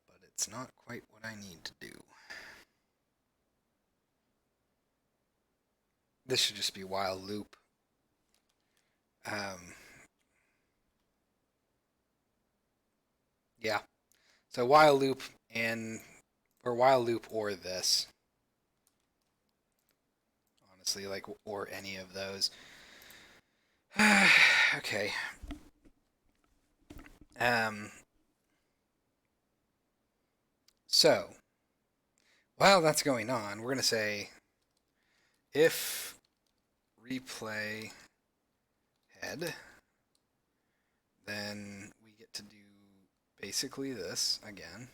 But it's not quite what I need to do. This should just be while loop. Yeah. So while loop or while loop or this. honestly, like, or any of those. Okay. Um, so, while that's going on, we're going to say if replay head, then we get to do basically this again,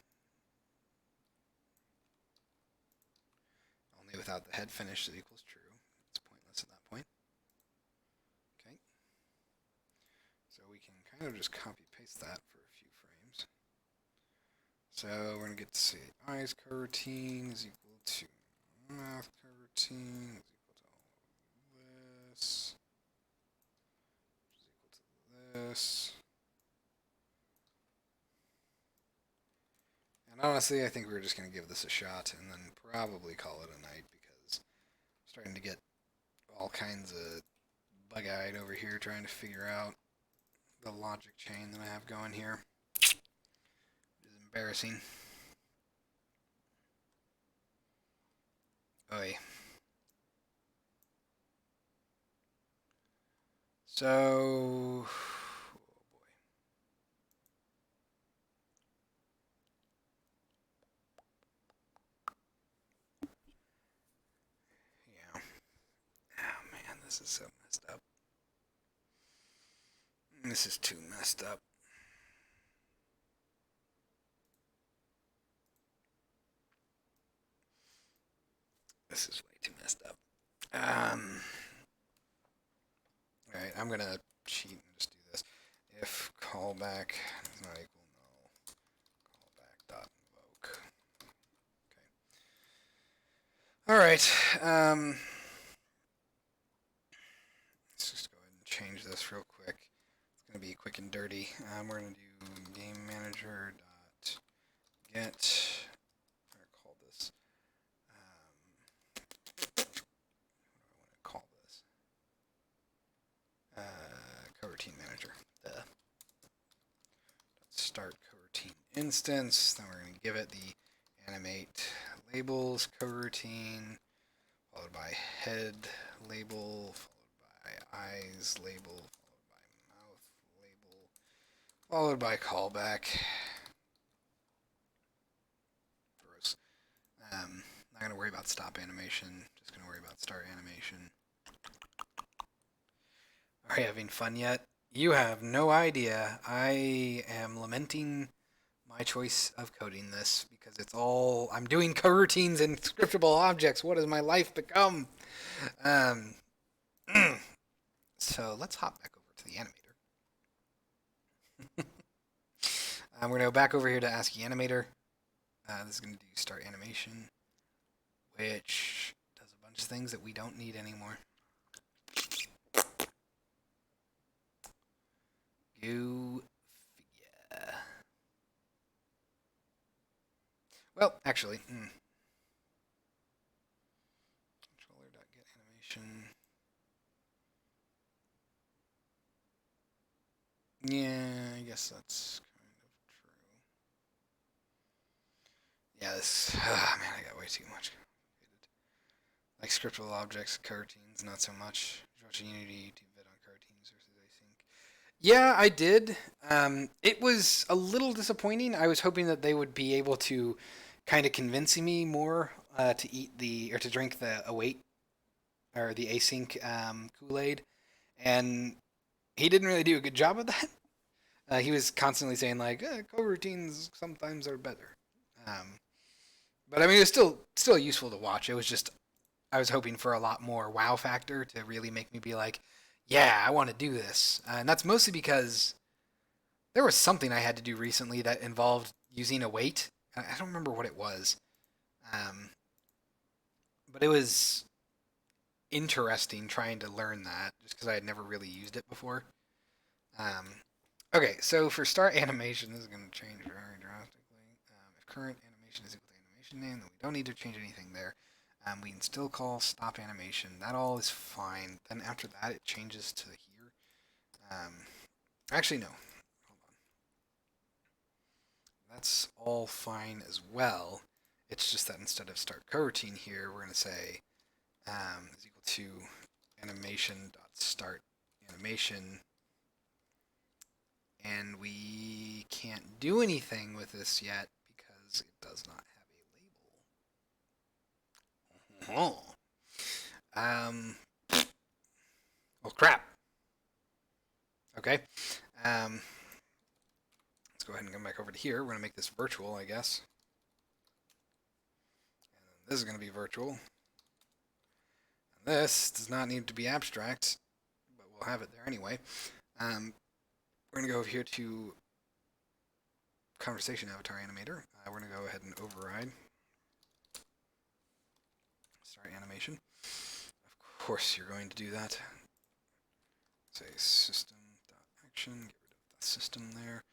only without the head finished is equals true. It's pointless at that point. Okay. So we can kind of just copy paste that for a few frames. So we're going to get to see eyes coroutine is equal to mouth coroutine is equal to all of this, which is equal to this. And honestly, I think we're just going to give this a shot and then probably call it a night because I'm starting to get all kinds of bug-eyed over here trying to figure out the logic chain that I have going here. It is embarrassing. Oy. So, oh boy. Yeah. Oh man, this is so messed up. This is too messed up. This is way too messed up. Alright, I'm gonna cheat and just do this. If callback is not equal null, callback dot invoke. Okay. Alright, let's just go ahead and change this real quick. It's gonna be quick and dirty. We're gonna do game manager dot get, or call this, what do I want to call this? Coroutine manager. Duh. Start coroutine instance. Then we're going to give it the animate labels coroutine, followed by head label, followed by eyes label, followed by mouth label, followed by callback. Gross. Not going to worry about stop animation. Just going to worry about start animation. Are you having fun yet? You have no idea. I am lamenting my choice of coding this because it's all I'm doing coroutines and scriptable objects. What has my life become? Um, so let's hop back over to the animator. We're going to go back over here to ASCII animator. This is going to do start animation, which does a bunch of things that we don't need anymore. Go figure. Well, actually, controller.get animation. Yeah, I guess that's kind of true. Yeah, this. Man, I got way too much. Like scriptable objects, coroutines, not so much. Watching Unity YouTube vid on coroutines versus async. Yeah, I did. It was a little disappointing. I was hoping that they would be able to kind of convince me more to eat the or to drink the await or the async Kool-Aid, and he didn't really do a good job of that. He was constantly saying like coroutines sometimes are better, um, but I mean it was still useful to watch. It was just I was hoping for a lot more wow factor to really make me be like, yeah, I want to do this. And that's mostly because there was something I had to do recently that involved using a weight. I don't remember what it was, um, but it was interesting trying to learn that just because I had never really used it before. Um, okay, so for start animation, this is going to change very drastically. If current animation is equal to animation name, then we don't need to change anything there. We can still call stop animation. That all is fine. Then after that, it changes to here. Actually, no. Hold on. That's all fine as well. It's just that instead of start coroutine here, we're going to say is equal to animation.start animation, and we can't do anything with this yet because it does not have a label. Oh. Well, crap. Okay. Let's go ahead and come back over to here. We're going to make this virtual, I guess. And this is going to be virtual. And this does not need to be abstract, but we'll have it there anyway. We're going to go over here to conversation avatar animator. We're going to go ahead and override start animation. Of course, you're going to do that. Say system.action, get rid of the system there.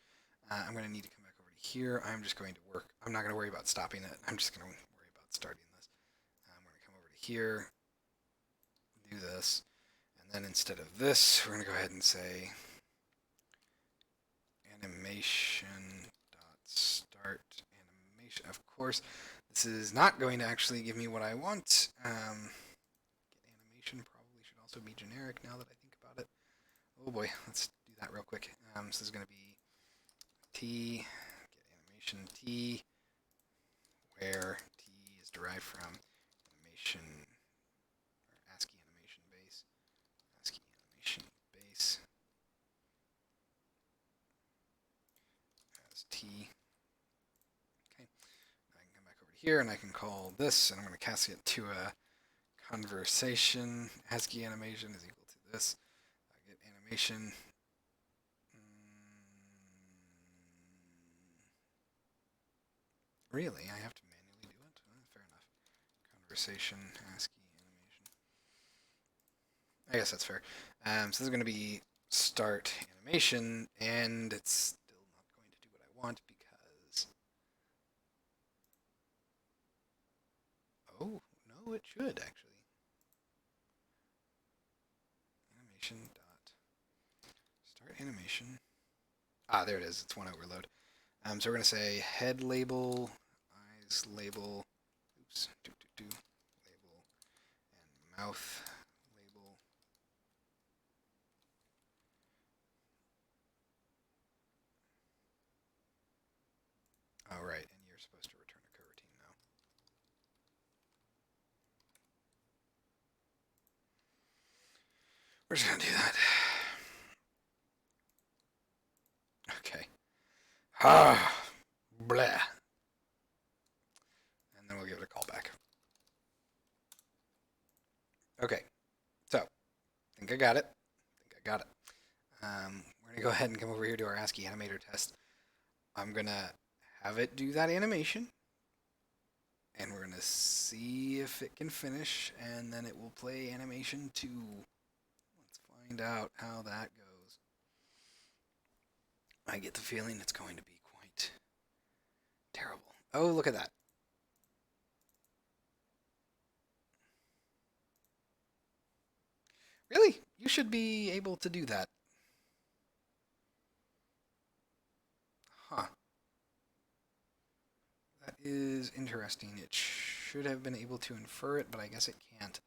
I'm going to need to come back over to here. I'm just going to work. I'm not going to worry about stopping it. I'm just going to worry about starting this. I'm going to come over to here, do this, and then instead of this, we're going to go ahead and say animation.start animation. Of course, this is not going to actually give me what I want. Get animation probably should also be generic now that I think about it. Oh boy, let's do that real quick. So this is going to be T, get animation T, where T is derived from animation, or ASCII animation base, ASCII animation base as T. Okay, I can come back over here and I can call this, and I'm going to cast it to a conversation. ASCII animation is equal to this. I get animation. Really? I have to manually do it? Fair enough. Conversation, ASCII animation. I guess that's fair. So this is going to be start animation, and it's still not going to do what I want because... Oh, no, it should actually. Animation dot start animation. Ah, there it is. It's one overload. So we're going to say head label, eyes label, oops, label, and mouth label. Oh, right, and you're supposed to return a coroutine now. We're just going to do that. Okay. Ah, blah. And then we'll give it a callback. Okay, so, I think I got it. We're going to go ahead and come over here to our ASCII animator test. I'm going to have it do that animation. And we're going to see if it can finish, and then it will play animation 2. Let's find out how that goes. I get the feeling it's going to be quite terrible. Oh, look at that. Really? You should be able to do that. Huh. That is interesting. It should have been able to infer it, but I guess it can't.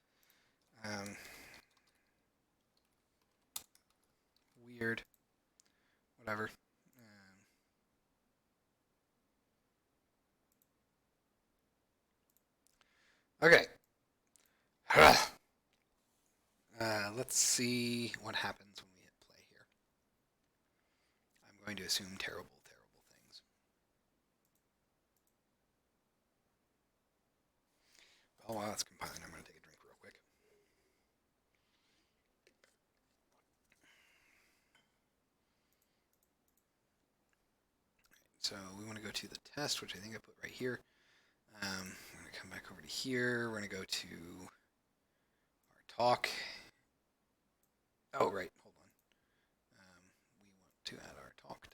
Weird. Whatever. Okay. Let's see what happens when we hit play here. I'm going to assume terrible things. Well, while it's compiling, I'm going to take a drink real quick. So we want to go to the test, which I think I put right here. We're going to come back over to here. We're going to go to our talk. Oh, right. Hold on. We want to add our talk to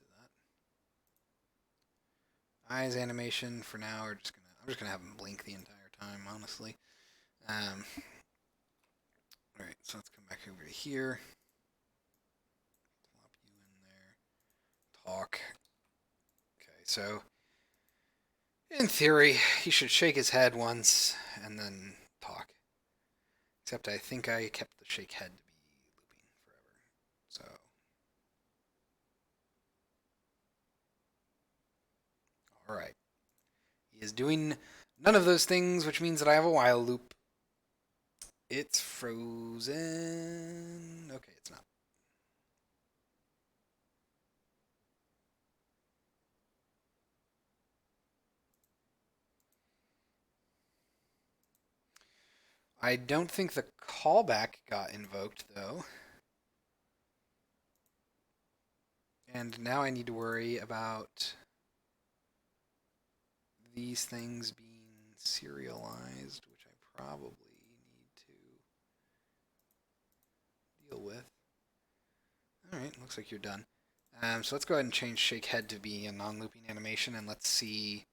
that. Eyes animation for now. I'm just gonna have them blink the entire time, honestly. All right. So let's come back over to here. Plop you in there. Talk. Okay. So in theory, he should shake his head once and then talk. Except I think I kept the shake head to be looping forever. So, alright. He is doing none of those things, which means that I have a while loop. It's frozen. Okay, it's not. I don't think the callback got invoked, though. And now I need to worry about these things being serialized, which I probably need to deal with. Alright, looks like you're done. So let's go ahead and change shake head to be a non-looping animation, and let's see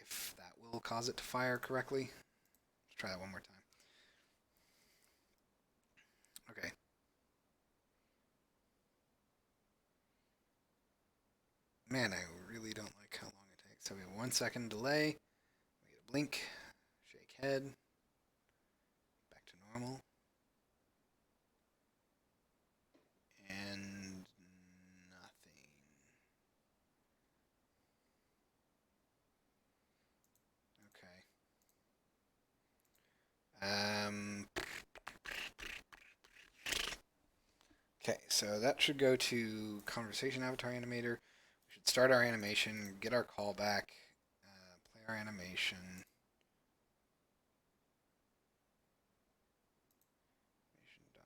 if that will cause it to fire correctly. Let's try that one more time. Okay. Man, I really don't like how long it takes. So we have a 1 second delay. We get a blink, shake head, back to normal, and nothing. Okay. Okay, so that should go to conversation avatar animator. We should start our animation, get our callback, play our animation.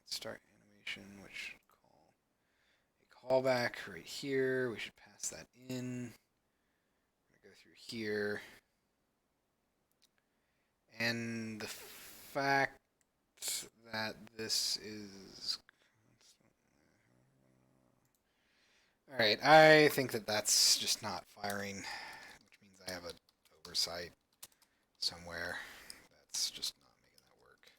Start animation, which call a callback right here. We should pass that in. I'm gonna go through here, and the fact that this is all right. I think that that's just not firing, which means I have an oversight somewhere. That's just not making that work.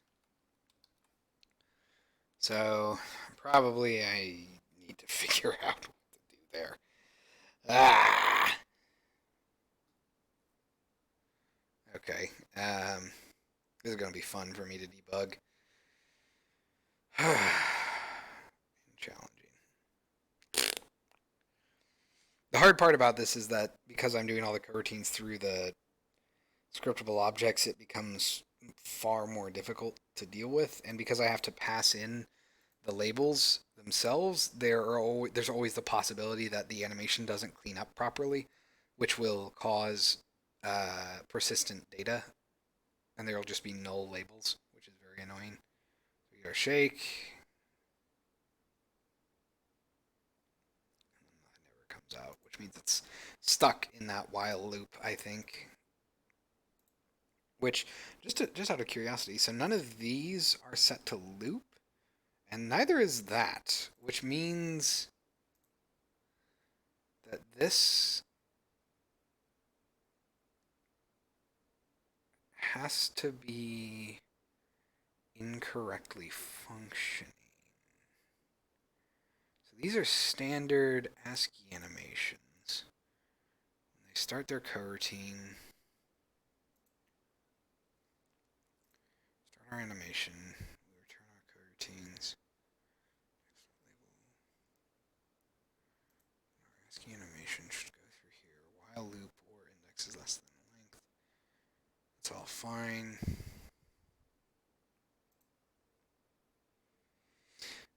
So probably I need to figure out what to do there. Ah. Okay. This is gonna be fun for me to debug. Challenging. The hard part about this is that because I'm doing all the coroutines through the scriptable objects, it becomes far more difficult to deal with, and because I have to pass in the labels themselves, there's always the possibility that the animation doesn't clean up properly, which will cause persistent data, and there will just be null labels, which is very annoying. So we get our shake, and that never comes out, which means it's stuck in that while loop, I think. Which, just out of curiosity, so none of these are set to loop, and neither is that, which means that this has to be incorrectly functioning. So these are standard ASCII animations. When they start their coroutine, start our animation, we return our coroutines. Our ASCII animation should go through here. While loop or index is less than length. It's all fine.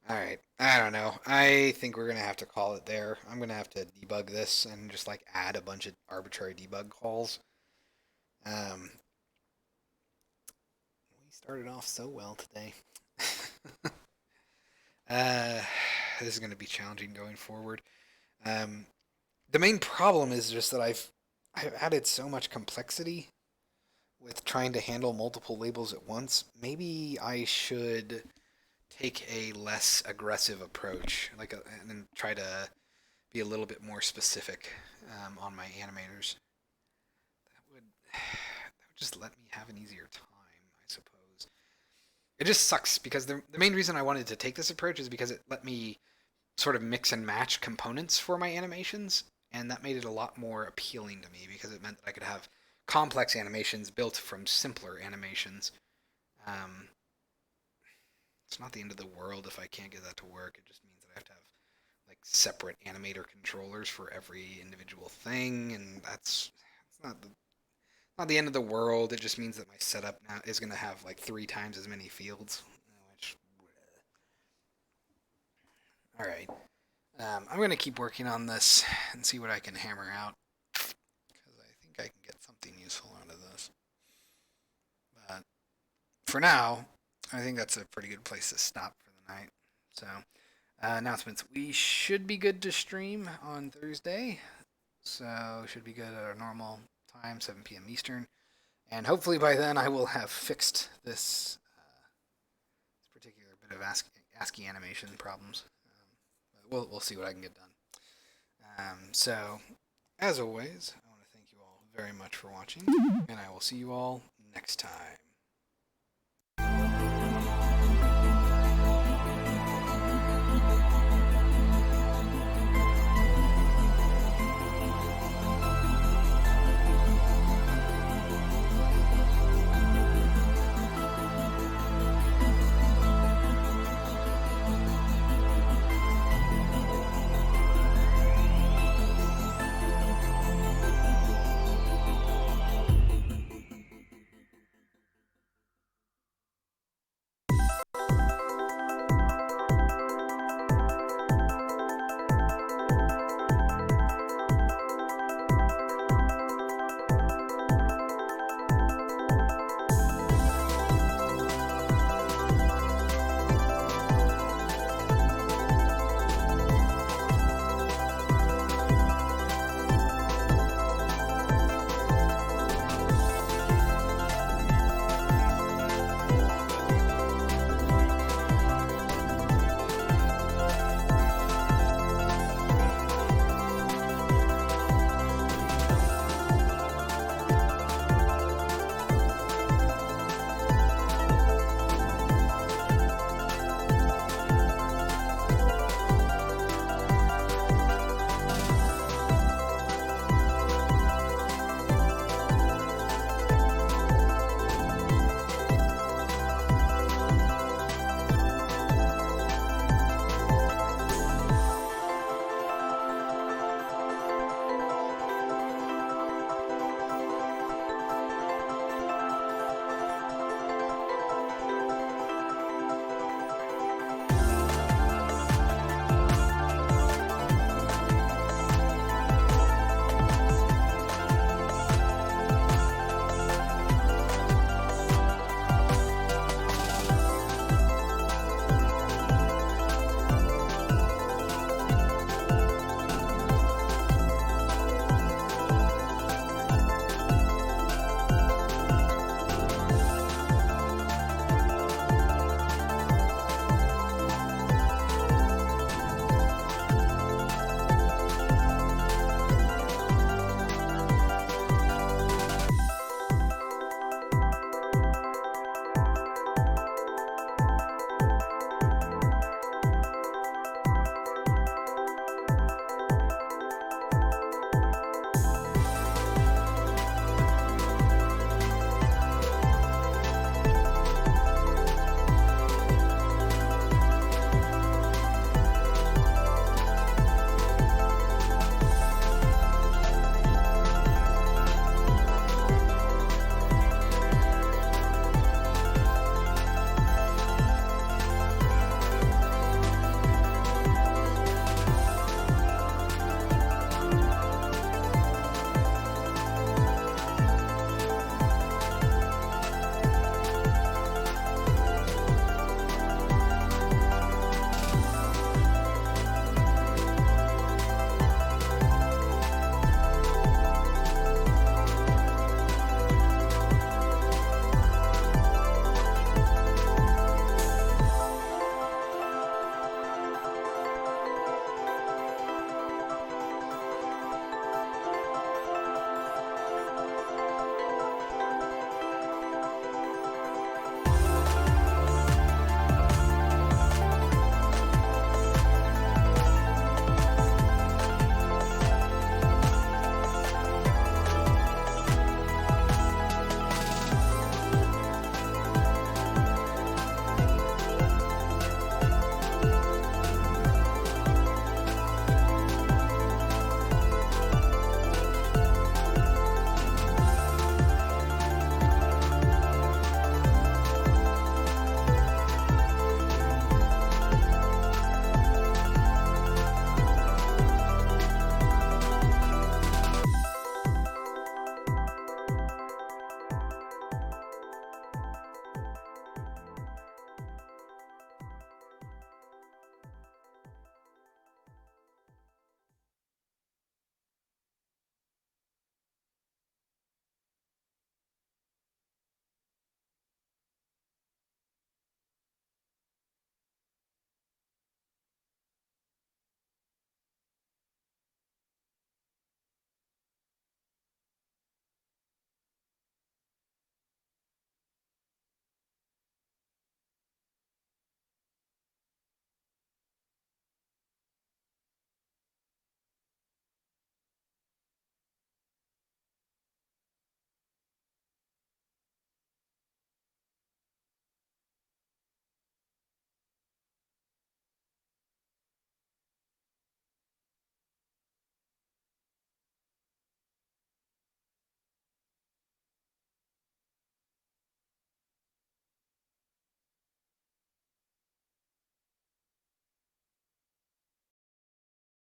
Alright, I don't know. I think we're going to have to call it there. I'm going to have to debug this and just like add a bunch of arbitrary debug calls. We started off so well today. uh, this is going to be challenging going forward. The main problem is just that I've added so much complexity with trying to handle multiple labels at once. Maybe I should take a less aggressive approach, and then try to be a little bit more specific on my animators. That would just let me have an easier time, I suppose. It just sucks because the main reason I wanted to take this approach is because it let me sort of mix and match components for my animations, and that made it a lot more appealing to me because it meant that I could have complex animations built from simpler animations. Um, It's not the end of the world if I can't get that to work. It just means that I have to have like separate animator controllers for every individual thing, and it's not the end of the world. It just means that my setup now is going to have like 3 times as many fields. Which, all right, I'm going to keep working on this and see what I can hammer out because I think I can get something useful out of this. But for now, I think that's a pretty good place to stop for the night. So, announcements. We should be good to stream on Thursday. So, should be good at our normal time, 7 p.m. Eastern. And hopefully by then I will have fixed this particular bit of ASCII animation problems. We'll see what I can get done. So, as always, I want to thank you all very much for watching, and I will see you all next time.